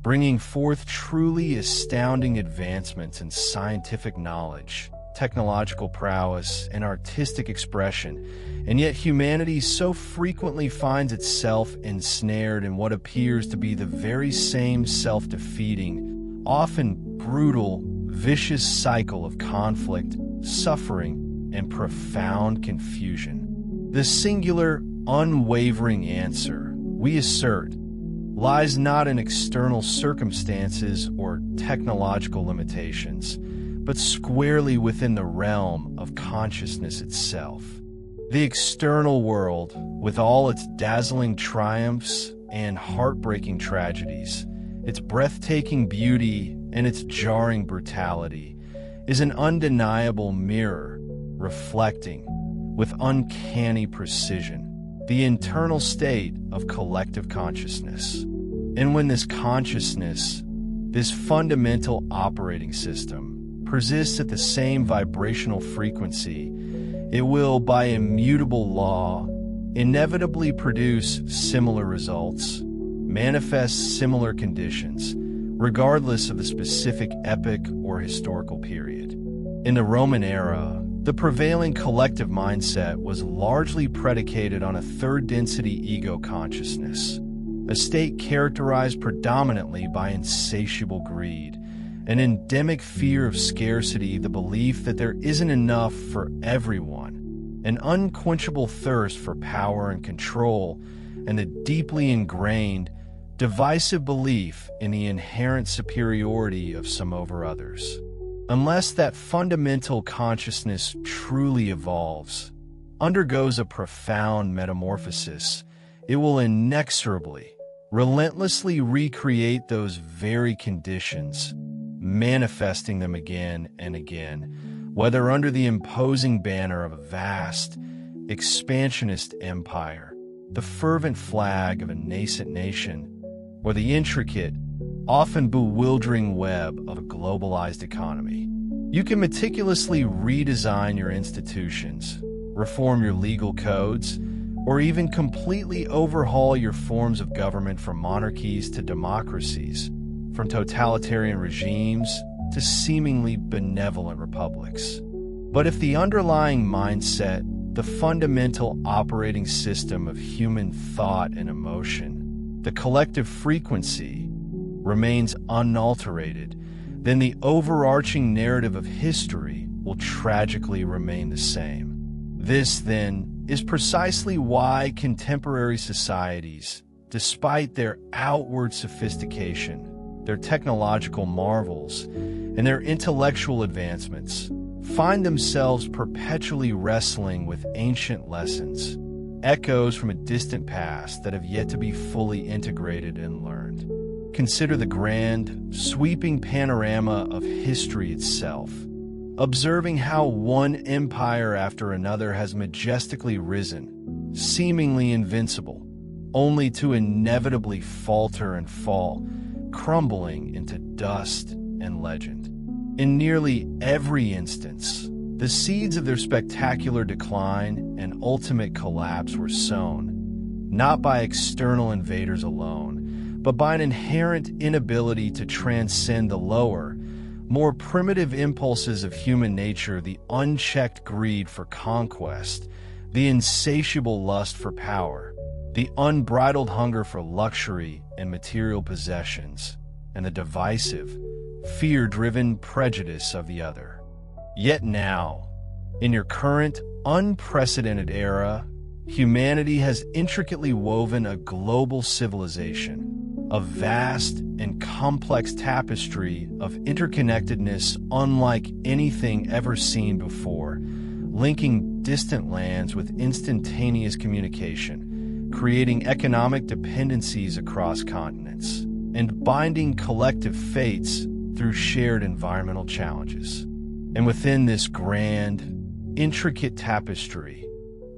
bringing forth truly astounding advancements in scientific knowledge, technological prowess, and artistic expression, and yet humanity so frequently finds itself ensnared in what appears to be the very same self-defeating, often brutal, vicious cycle of conflict, suffering, and profound confusion? The singular, unwavering answer, we assert, lies not in external circumstances or technological limitations, but squarely within the realm of consciousness itself. The external world, with all its dazzling triumphs and heartbreaking tragedies, its breathtaking beauty and its jarring brutality, is an undeniable mirror, reflecting, with uncanny precision, the internal state of collective consciousness. And when this consciousness, this fundamental operating system, persists at the same vibrational frequency, it will, by immutable law, inevitably produce similar results, manifest similar conditions, regardless of the specific epoch or historical period. In the Roman era, the prevailing collective mindset was largely predicated on a third-density ego consciousness, a state characterized predominantly by insatiable greed, an endemic fear of scarcity, the belief that there isn't enough for everyone, an unquenchable thirst for power and control, and the deeply ingrained, divisive belief in the inherent superiority of some over others. Unless that fundamental consciousness truly evolves, undergoes a profound metamorphosis, it will inexorably, relentlessly recreate those very conditions, manifesting them again and again, whether under the imposing banner of a vast, expansionist empire, the fervent flag of a nascent nation, or the intricate, often bewildering web of a globalized economy. You can meticulously redesign your institutions, reform your legal codes, or even completely overhaul your forms of government from monarchies to democracies, from totalitarian regimes to seemingly benevolent republics. But if the underlying mindset, the fundamental operating system of human thought and emotion, the collective frequency, remains unalterated, then the overarching narrative of history will tragically remain the same. This, then, is precisely why contemporary societies, despite their outward sophistication, their technological marvels, and their intellectual advancements, find themselves perpetually wrestling with ancient lessons, echoes from a distant past that have yet to be fully integrated and learned. Consider the grand, sweeping panorama of history itself, observing how one empire after another has majestically risen, seemingly invincible, only to inevitably falter and fall, crumbling into dust and legend. In nearly every instance, the seeds of their spectacular decline and ultimate collapse were sown, not by external invaders alone, but by an inherent inability to transcend the lower, more primitive impulses of human nature, the unchecked greed for conquest, the insatiable lust for power, the unbridled hunger for luxury and material possessions, and the divisive, fear-driven prejudice of the other. Yet now, in your current, unprecedented era, humanity has intricately woven a global civilization, a vast and complex tapestry of interconnectedness unlike anything ever seen before, linking distant lands with instantaneous communication, creating economic dependencies across continents, and binding collective fates through shared environmental challenges. And within this grand, intricate tapestry,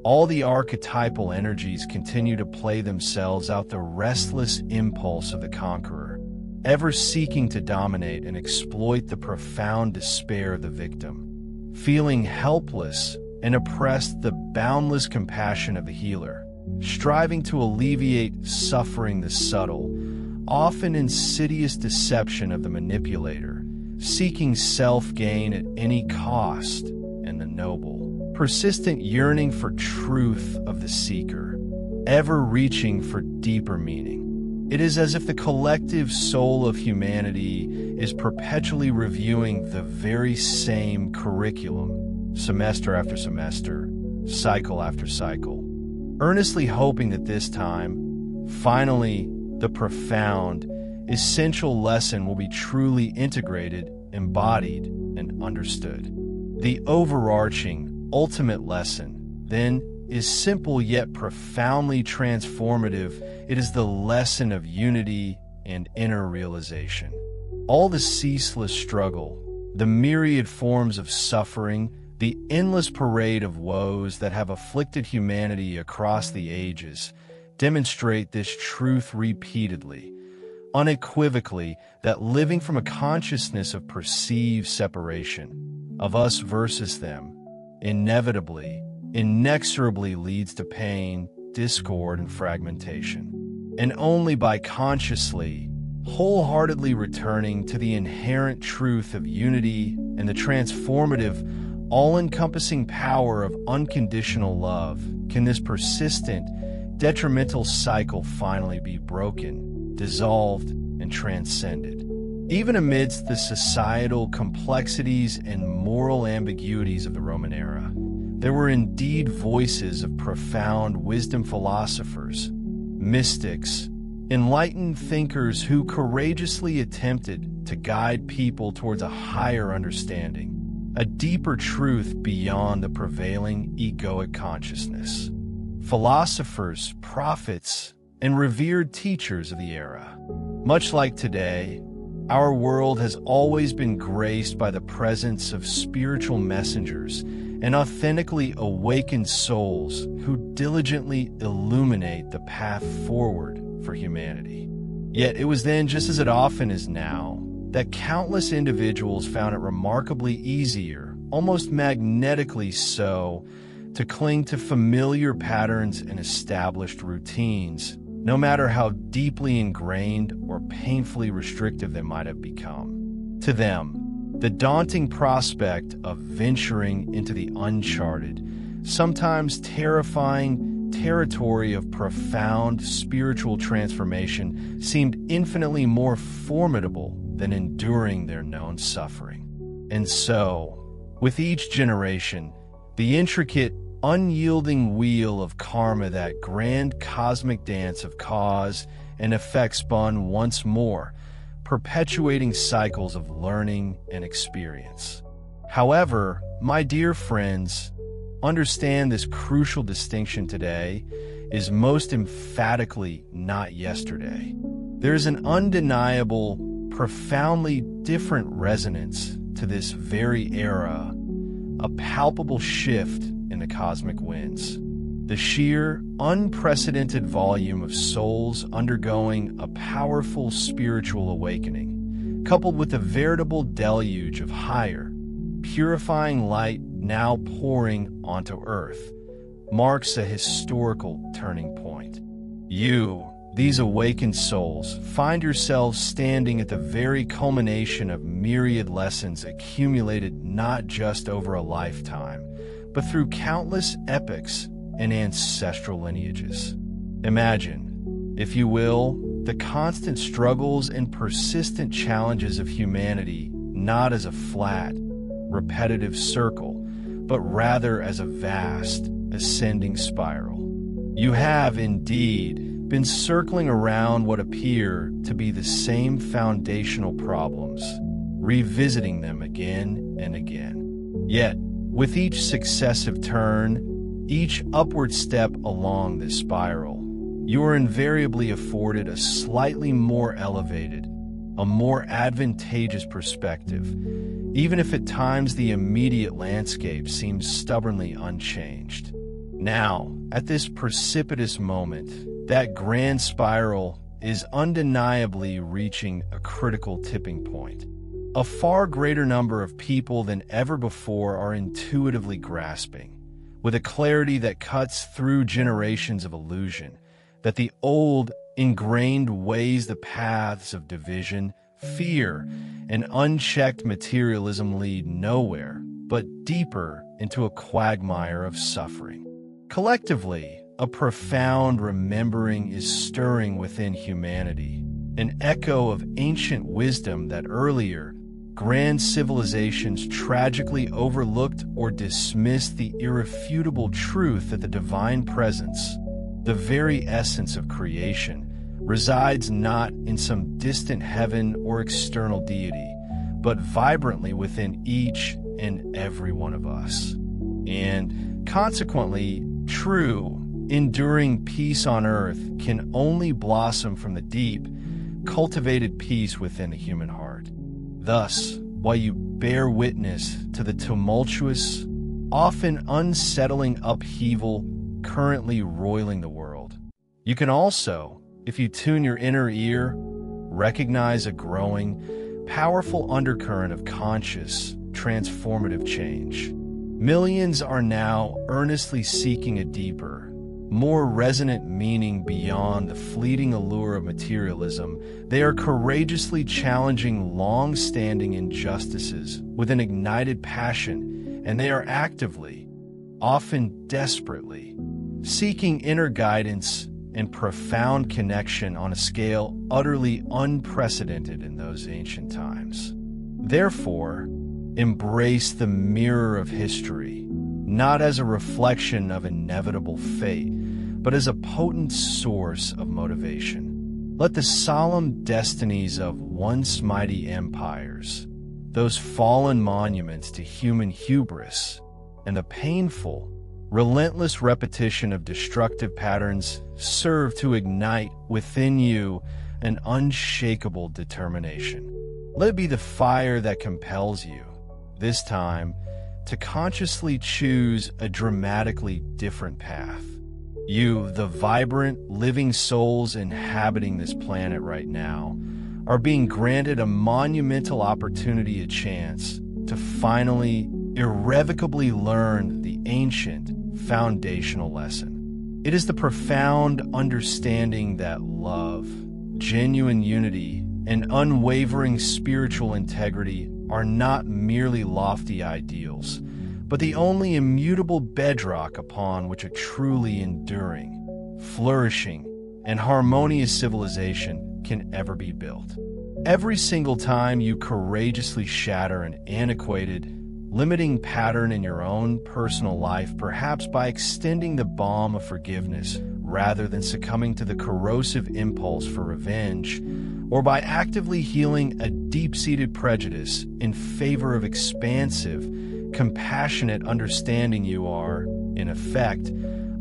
all the archetypal energies continue to play themselves out, the restless impulse of the conqueror, ever seeking to dominate and exploit the profound despair of the victim, feeling helpless and oppressed, the boundless compassion of the healer, striving to alleviate suffering, the subtle, often insidious deception of the manipulator, seeking self-gain at any cost, and the noble, persistent yearning for truth of the seeker, ever reaching for deeper meaning. It is as if the collective soul of humanity is perpetually reviewing the very same curriculum, semester after semester, cycle after cycle, earnestly hoping that this time, finally, the profound, essential lesson will be truly integrated, embodied, and understood. The overarching, ultimate lesson, then, is simple yet profoundly transformative. It is the lesson of unity and inner realization. All the ceaseless struggle, the myriad forms of suffering, The endless parade of woes that have afflicted humanity across the ages demonstrate this truth repeatedly, unequivocally, that living from a consciousness of perceived separation, of us versus them, inevitably, inexorably leads to pain, discord, and fragmentation. And only by consciously, wholeheartedly returning to the inherent truth of unity and the transformative, all-encompassing power of unconditional love can this persistent, detrimental cycle finally be broken, dissolved, and transcended. Even amidst the societal complexities and moral ambiguities of the Roman era, there were indeed voices of profound wisdom philosophers, mystics, enlightened thinkers who courageously attempted to guide people towards a higher understanding, a deeper truth beyond the prevailing egoic consciousness. Philosophers, prophets, and revered teachers of the era. Much like today, our world has always been graced by the presence of spiritual messengers and authentically awakened souls who diligently illuminate the path forward for humanity. Yet it was then, just as it often is now, that countless individuals found it remarkably easier, almost magnetically so, to cling to familiar patterns and established routines, no matter how deeply ingrained or painfully restrictive they might have become. To them, the daunting prospect of venturing into the uncharted, sometimes terrifying territory of profound spiritual transformation seemed infinitely more formidable than enduring their known suffering. And so, with each generation, the intricate, unyielding wheel of karma, that grand cosmic dance of cause and effect, spun once more, perpetuating cycles of learning and experience. However, my dear friends, understand this crucial distinction today is most emphatically not yesterday. There is an undeniable, profoundly different resonance to this very era, a palpable shift in the cosmic winds. The sheer, unprecedented volume of souls undergoing a powerful spiritual awakening, coupled with a veritable deluge of higher, purifying light now pouring onto Earth, marks a historical turning point. You, these awakened souls, find yourselves standing at the very culmination of myriad lessons accumulated not just over a lifetime, but through countless epochs and ancestral lineages. Imagine, if you will, the constant struggles and persistent challenges of humanity not as a flat, repetitive circle, but rather as a vast, ascending spiral. You have, indeed, been circling around what appear to be the same foundational problems, revisiting them again and again. Yet, with each successive turn, each upward step along this spiral, you are invariably afforded a slightly more elevated, a more advantageous perspective, even if at times the immediate landscape seems stubbornly unchanged. Now, at this precipitous moment, that grand spiral is undeniably reaching a critical tipping point. A far greater number of people than ever before are intuitively grasping, with a clarity that cuts through generations of illusion, that the old, ingrained ways, the paths of division, fear, and unchecked materialism lead nowhere but deeper into a quagmire of suffering. Collectively, a profound remembering is stirring within humanity, an echo of ancient wisdom that earlier, grand civilizations tragically overlooked or dismissed, the irrefutable truth that the divine presence, the very essence of creation, resides not in some distant heaven or external deity, but vibrantly within each and every one of us. And consequently, true, enduring peace on earth can only blossom from the deep, cultivated peace within the human heart. Thus, while you bear witness to the tumultuous, often unsettling upheaval currently roiling the world. You can also, if you tune your inner ear, recognize a growing, powerful undercurrent of conscious, transformative change. Millions are now earnestly seeking a deeper, more resonant meaning beyond the fleeting allure of materialism. They are courageously challenging long-standing injustices with an ignited passion, and they are actively, often desperately, seeking inner guidance and profound connection on a scale utterly unprecedented in those ancient times. Therefore, embrace the mirror of history, not as a reflection of inevitable fate, but as a potent source of motivation. Let the solemn destinies of once mighty empires, those fallen monuments to human hubris, and the painful, relentless repetition of destructive patterns serve to ignite within you an unshakable determination. Let it be the fire that compels you, this time, to consciously choose a dramatically different path. You, the vibrant, living souls inhabiting this planet right now, are being granted a monumental opportunity, a chance to finally, irrevocably learn the ancient, foundational lesson. It is the profound understanding that love, genuine unity, and unwavering spiritual integrity are not merely lofty ideals, but the only immutable bedrock upon which a truly enduring, flourishing, and harmonious civilization can ever be built. Every single time you courageously shatter an antiquated, limiting pattern in your own personal life, perhaps by extending the balm of forgiveness rather than succumbing to the corrosive impulse for revenge, or by actively healing a deep-seated prejudice in favor of expansive, compassionate understanding, you are, in effect,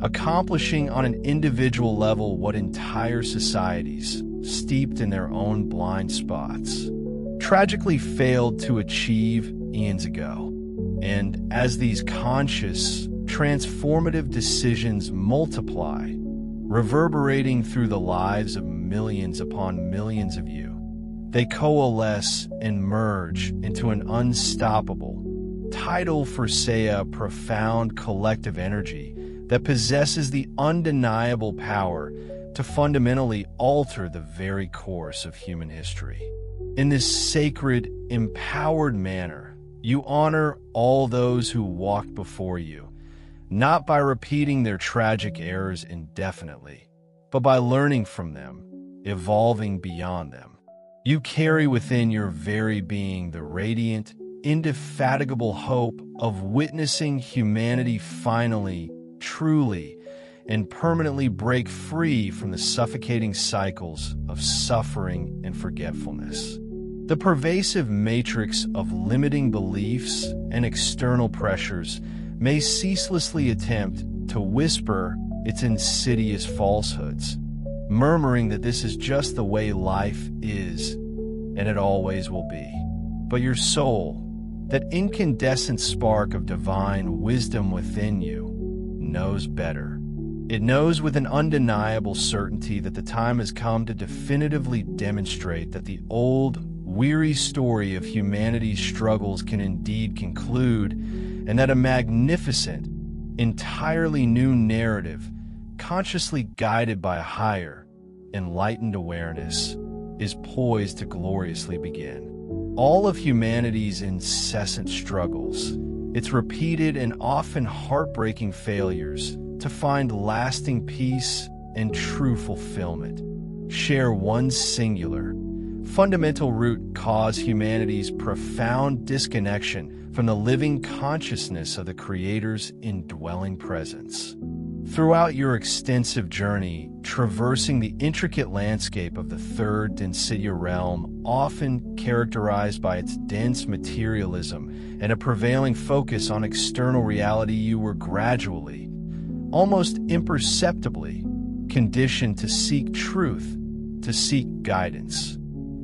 accomplishing on an individual level what entire societies, steeped in their own blind spots, tragically failed to achieve eons ago. And as these conscious, transformative decisions multiply, reverberating through the lives of millions upon millions of you, they coalesce and merge into an unstoppable, tidal for say a profound collective energy that possesses the undeniable power to fundamentally alter the very course of human history. In this sacred, empowered manner, you honor all those who walked before you, not by repeating their tragic errors indefinitely, but by learning from them, evolving beyond them. You carry within your very being the radiant, indefatigable hope of witnessing humanity finally, truly, and permanently break free from the suffocating cycles of suffering and forgetfulness. The pervasive matrix of limiting beliefs and external pressures may ceaselessly attempt to whisper its insidious falsehoods, murmuring that this is just the way life is, and it always will be. But your soul, that incandescent spark of divine wisdom within you, knows better. It knows with an undeniable certainty that the time has come to definitively demonstrate that the old, weary story of humanity's struggles can indeed conclude, and that a magnificent, entirely new narrative, consciously guided by a higher, enlightened awareness, is poised to gloriously begin. All of humanity's incessant struggles, its repeated and often heartbreaking failures to find lasting peace and true fulfillment, share one singular, fundamental root cause: humanity's profound disconnection from the living consciousness of the Creator's indwelling presence. Throughout your extensive journey, traversing the intricate landscape of the third Densidia realm, often characterized by its dense materialism and a prevailing focus on external reality, you were gradually, almost imperceptibly, conditioned to seek truth, to seek guidance,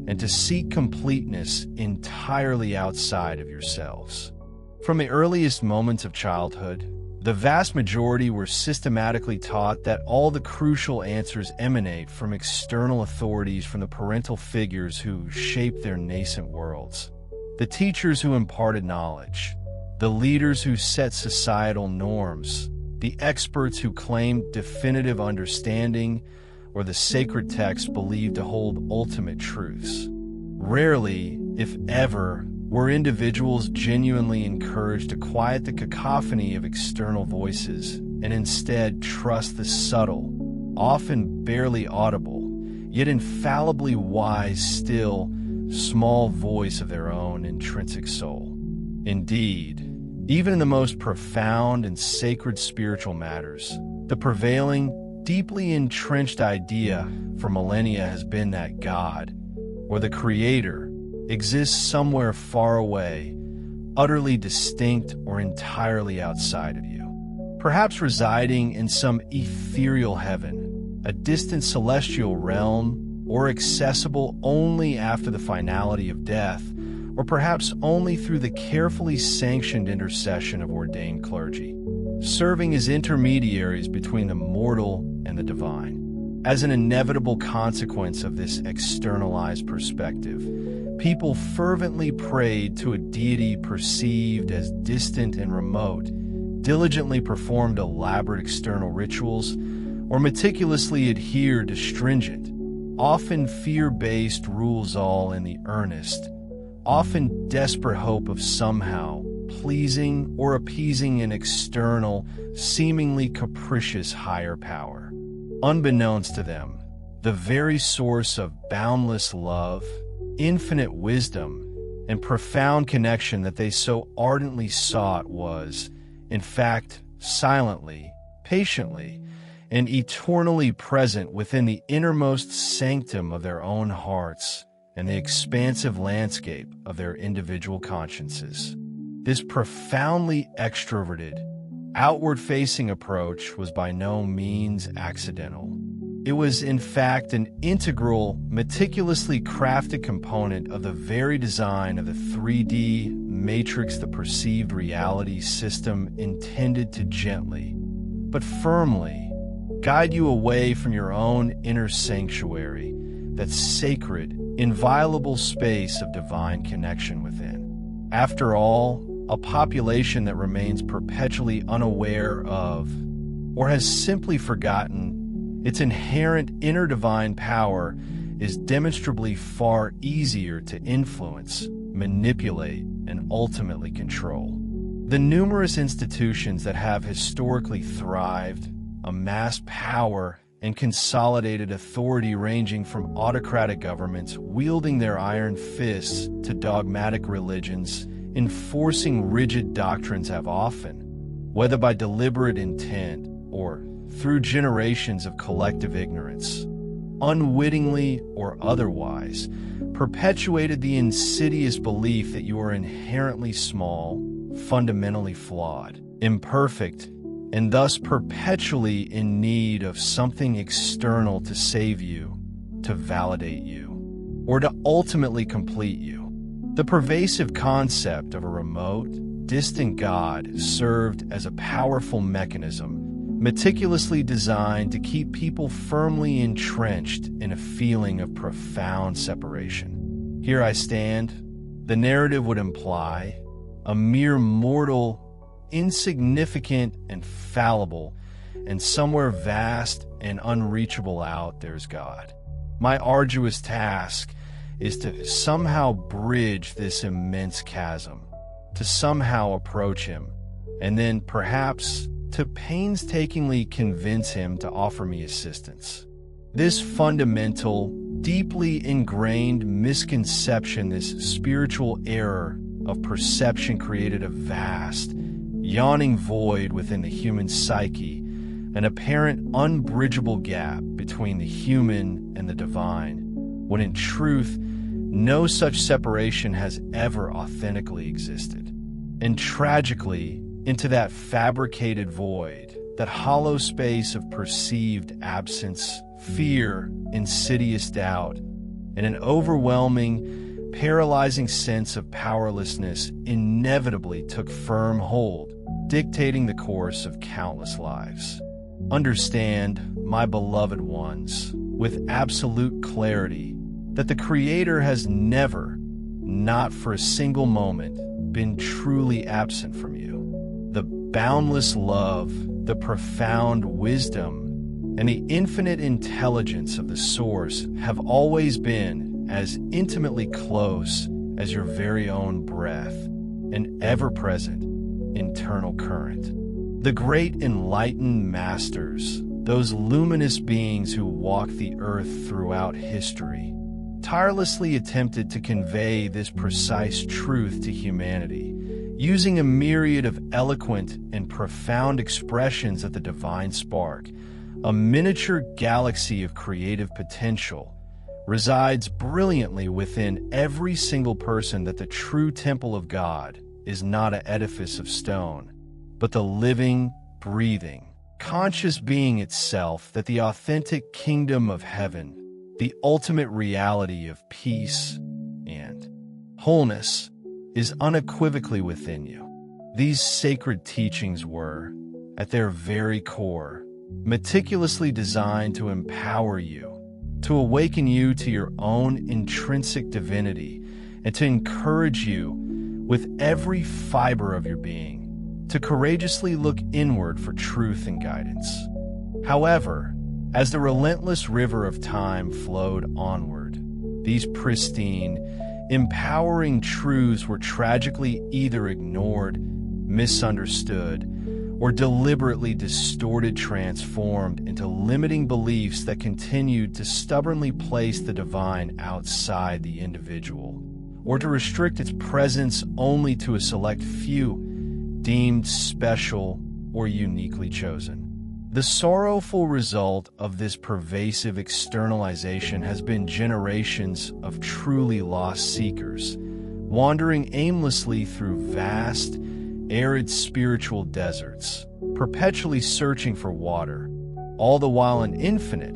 and to seek completeness entirely outside of yourselves. From the earliest moments of childhood, the vast majority were systematically taught that all the crucial answers emanate from external authorities, from the parental figures who shaped their nascent worlds, the teachers who imparted knowledge, the leaders who set societal norms, the experts who claimed definitive understanding, or the sacred texts believed to hold ultimate truths. Rarely, if ever, were individuals genuinely encouraged to quiet the cacophony of external voices and instead trust the subtle, often barely audible, yet infallibly wise, still, small voice of their own intrinsic soul. Indeed, even in the most profound and sacred spiritual matters, the prevailing, deeply entrenched idea for millennia has been that God, or the Creator, exists somewhere far away, utterly distinct or entirely outside of you. Perhaps residing in some ethereal heaven, a distant celestial realm, or accessible only after the finality of death, or perhaps only through the carefully sanctioned intercession of ordained clergy, serving as intermediaries between the mortal and the divine. As an inevitable consequence of this externalized perspective, people fervently prayed to a deity perceived as distant and remote, diligently performed elaborate external rituals, or meticulously adhered to stringent, often fear-based rules, all in the earnest, often desperate hope of somehow pleasing or appeasing an external, seemingly capricious higher power. Unbeknownst to them, the very source of boundless love, infinite wisdom, and profound connection that they so ardently sought was, in fact, silently, patiently, and eternally present within the innermost sanctum of their own hearts and the expansive landscape of their individual consciences. This profoundly extroverted, outward-facing approach was by no means accidental. It was, in fact, an integral, meticulously crafted component of the very design of the 3D matrix, the perceived reality system intended to gently, but firmly, guide you away from your own inner sanctuary, that sacred, inviolable space of divine connection within. After all, a population that remains perpetually unaware of, or has simply forgotten its inherent inner divine power, is demonstrably far easier to influence, manipulate, and ultimately control. The numerous institutions that have historically thrived, amassed power, and consolidated authority, ranging from autocratic governments wielding their iron fists to dogmatic religions enforcing rigid doctrines, have often, whether by deliberate intent or through generations of collective ignorance, unwittingly or otherwise, perpetuated the insidious belief that you are inherently small, fundamentally flawed, imperfect, and thus perpetually in need of something external to save you, to validate you, or to ultimately complete you. The pervasive concept of a remote, distant God served as a powerful mechanism, meticulously designed to keep people firmly entrenched in a feeling of profound separation. Here I stand, the narrative would imply, a mere mortal, insignificant and fallible, and somewhere vast and unreachable out there's God. My arduous task is to somehow bridge this immense chasm, to somehow approach him, and then perhaps to painstakingly convince him to offer me assistance. This fundamental, deeply ingrained misconception, this spiritual error of perception, created a vast, yawning void within the human psyche, an apparent unbridgeable gap between the human and the divine, when in truth, no such separation has ever authentically existed. And tragically, into that fabricated void, that hollow space of perceived absence, fear, insidious doubt, and an overwhelming, paralyzing sense of powerlessness inevitably took firm hold, dictating the course of countless lives. Understand, my beloved ones, with absolute clarity, that the Creator has never, not for a single moment, been truly absent from you. The boundless love, the profound wisdom, and the infinite intelligence of the Source have always been as intimately close as your very own breath, an ever-present internal current. The great enlightened masters, those luminous beings who walk the earth throughout history, tirelessly attempted to convey this precise truth to humanity, using a myriad of eloquent and profound expressions of the divine spark. A miniature galaxy of creative potential resides brilliantly within every single person, that the true temple of God is not an edifice of stone, but the living, breathing, conscious being itself, that the authentic kingdom of heaven, the ultimate reality of peace and wholeness, is unequivocally within you. These sacred teachings were, at their very core, meticulously designed to empower you, to awaken you to your own intrinsic divinity, and to encourage you with every fiber of your being to courageously look inward for truth and guidance. However, as the relentless river of time flowed onward, these pristine, empowering truths were tragically either ignored, misunderstood, or deliberately distorted, transformed into limiting beliefs that continued to stubbornly place the divine outside the individual, or to restrict its presence only to a select few deemed special or uniquely chosen. The sorrowful result of this pervasive externalization has been generations of truly lost seekers, wandering aimlessly through vast, arid spiritual deserts, perpetually searching for water, all the while an infinite,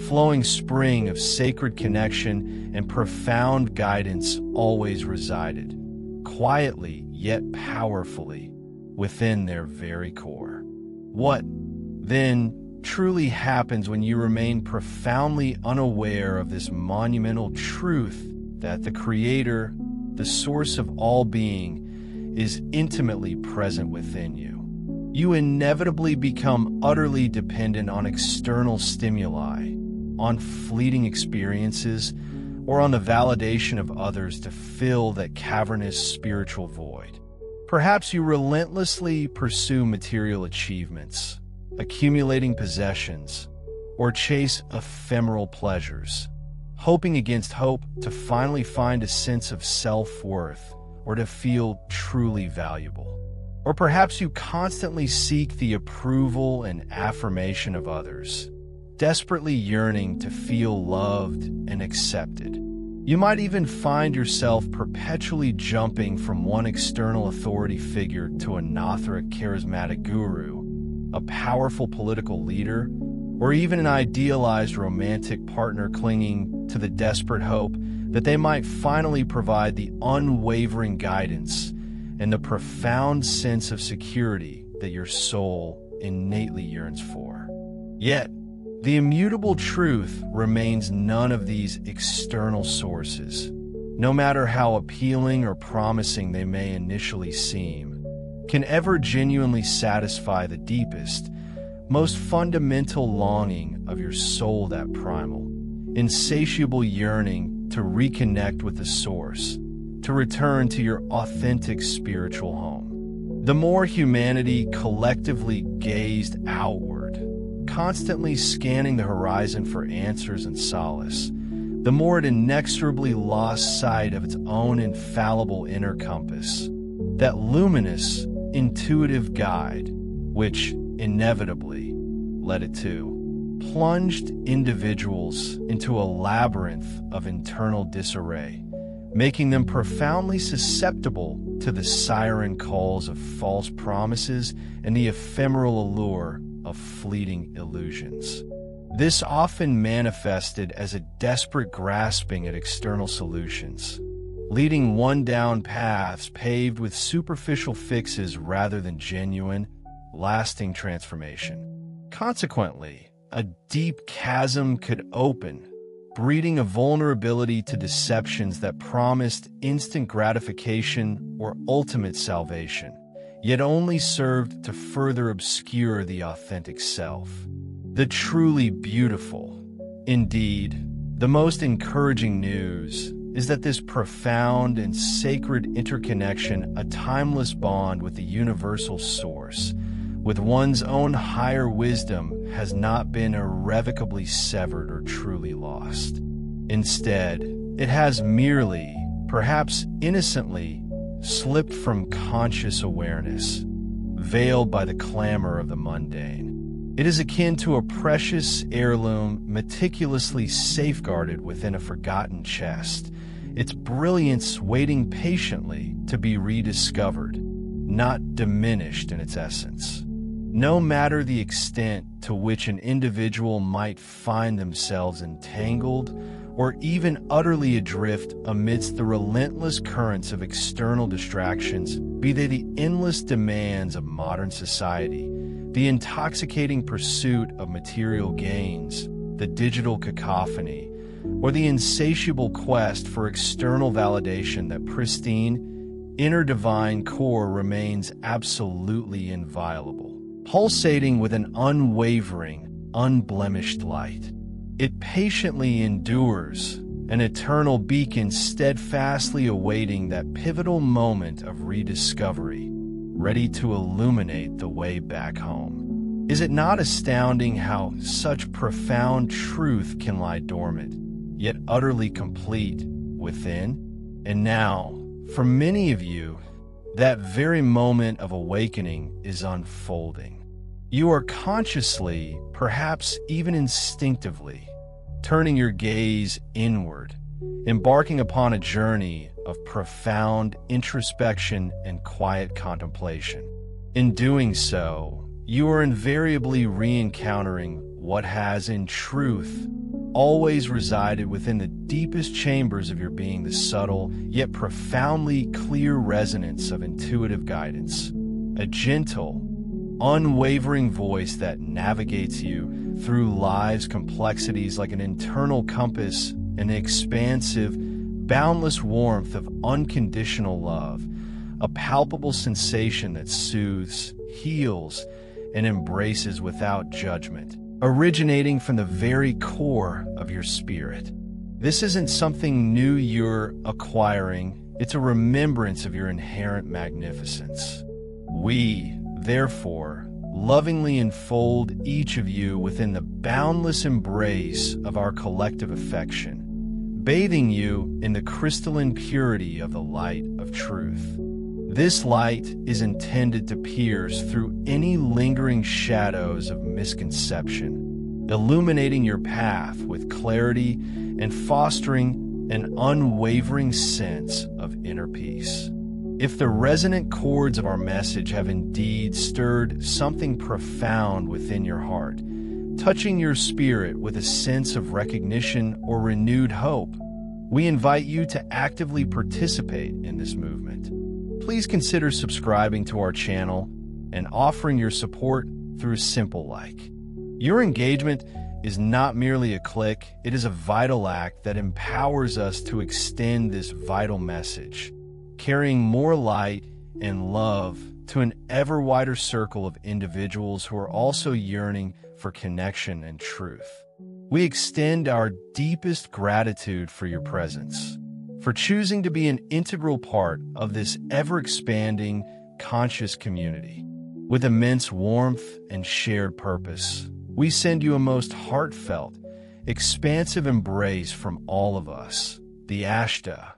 flowing spring of sacred connection and profound guidance always resided, quietly yet powerfully, within their very core. What, then, truly happens when you remain profoundly unaware of this monumental truth that the Creator, the source of all being, is intimately present within you? You inevitably become utterly dependent on external stimuli, on fleeting experiences, or on the validation of others to fill that cavernous spiritual void. Perhaps you relentlessly pursue material achievements, accumulating possessions, or chase ephemeral pleasures, hoping against hope to finally find a sense of self-worth or to feel truly valuable. Or perhaps you constantly seek the approval and affirmation of others, desperately yearning to feel loved and accepted. You might even find yourself perpetually jumping from one external authority figure to another, a charismatic guru, a powerful political leader, or even an idealized romantic partner, clinging to the desperate hope that they might finally provide the unwavering guidance and the profound sense of security that your soul innately yearns for. Yet, the immutable truth remains none of these external sources, no matter how appealing or promising they may initially seem, can ever genuinely satisfy the deepest, most fundamental longing of your soul, that primal, insatiable yearning to reconnect with the Source, to return to your authentic spiritual home. The more humanity collectively gazed outward, constantly scanning the horizon for answers and solace, the more it inexorably lost sight of its own infallible inner compass, that luminous, intuitive guide, which inevitably led it to plunged individuals into a labyrinth of internal disarray, making them profoundly susceptible to the siren calls of false promises and the ephemeral allure of fleeting illusions. This often manifested as a desperate grasping at external solutions, leading one down paths paved with superficial fixes rather than genuine, lasting transformation. Consequently, a deep chasm could open, breeding a vulnerability to deceptions that promised instant gratification or ultimate salvation, yet only served to further obscure the authentic self. The truly beautiful, indeed, the most encouraging news is that this profound and sacred interconnection, a timeless bond with the universal source, with one's own higher wisdom, has not been irrevocably severed or truly lost. Instead, it has merely, perhaps innocently, slipped from conscious awareness, veiled by the clamor of the mundane. It is akin to a precious heirloom meticulously safeguarded within a forgotten chest, its brilliance waiting patiently to be rediscovered, not diminished in its essence. No matter the extent to which an individual might find themselves entangled or even utterly adrift amidst the relentless currents of external distractions, be they the endless demands of modern society, the intoxicating pursuit of material gains, the digital cacophony, or the insatiable quest for external validation, that pristine, inner divine core remains absolutely inviolable, pulsating with an unwavering, unblemished light. It patiently endures, an eternal beacon steadfastly awaiting that pivotal moment of rediscovery, ready to illuminate the way back home. Is it not astounding how such profound truth can lie dormant, yet utterly complete, within? And now, for many of you, that very moment of awakening is unfolding. You are consciously, perhaps even instinctively, turning your gaze inward, embarking upon a journey of profound introspection and quiet contemplation. In doing so, you are invariably re-encountering what has, in truth, always resided within the deepest chambers of your being, the subtle yet profoundly clear resonance of intuitive guidance, a gentle, unwavering voice that navigates you through life's complexities like an internal compass, an expansive, boundless warmth of unconditional love, a palpable sensation that soothes, heals, and embraces without judgment, originating from the very core of your spirit. This isn't something new you're acquiring, it's a remembrance of your inherent magnificence. We, therefore, lovingly enfold each of you within the boundless embrace of our collective affection, bathing you in the crystalline purity of the light of truth. This light is intended to pierce through any lingering shadows of misconception, illuminating your path with clarity and fostering an unwavering sense of inner peace. If the resonant chords of our message have indeed stirred something profound within your heart, touching your spirit with a sense of recognition or renewed hope, we invite you to actively participate in this movement. Please consider subscribing to our channel and offering your support through a simple like. Your engagement is not merely a click, it is a vital act that empowers us to extend this vital message, carrying more light and love to an ever wider circle of individuals who are also yearning for connection and truth. We extend our deepest gratitude for your presence, for choosing to be an integral part of this ever-expanding, conscious community. With immense warmth and shared purpose, we send you a most heartfelt, expansive embrace from all of us, the Ashtar,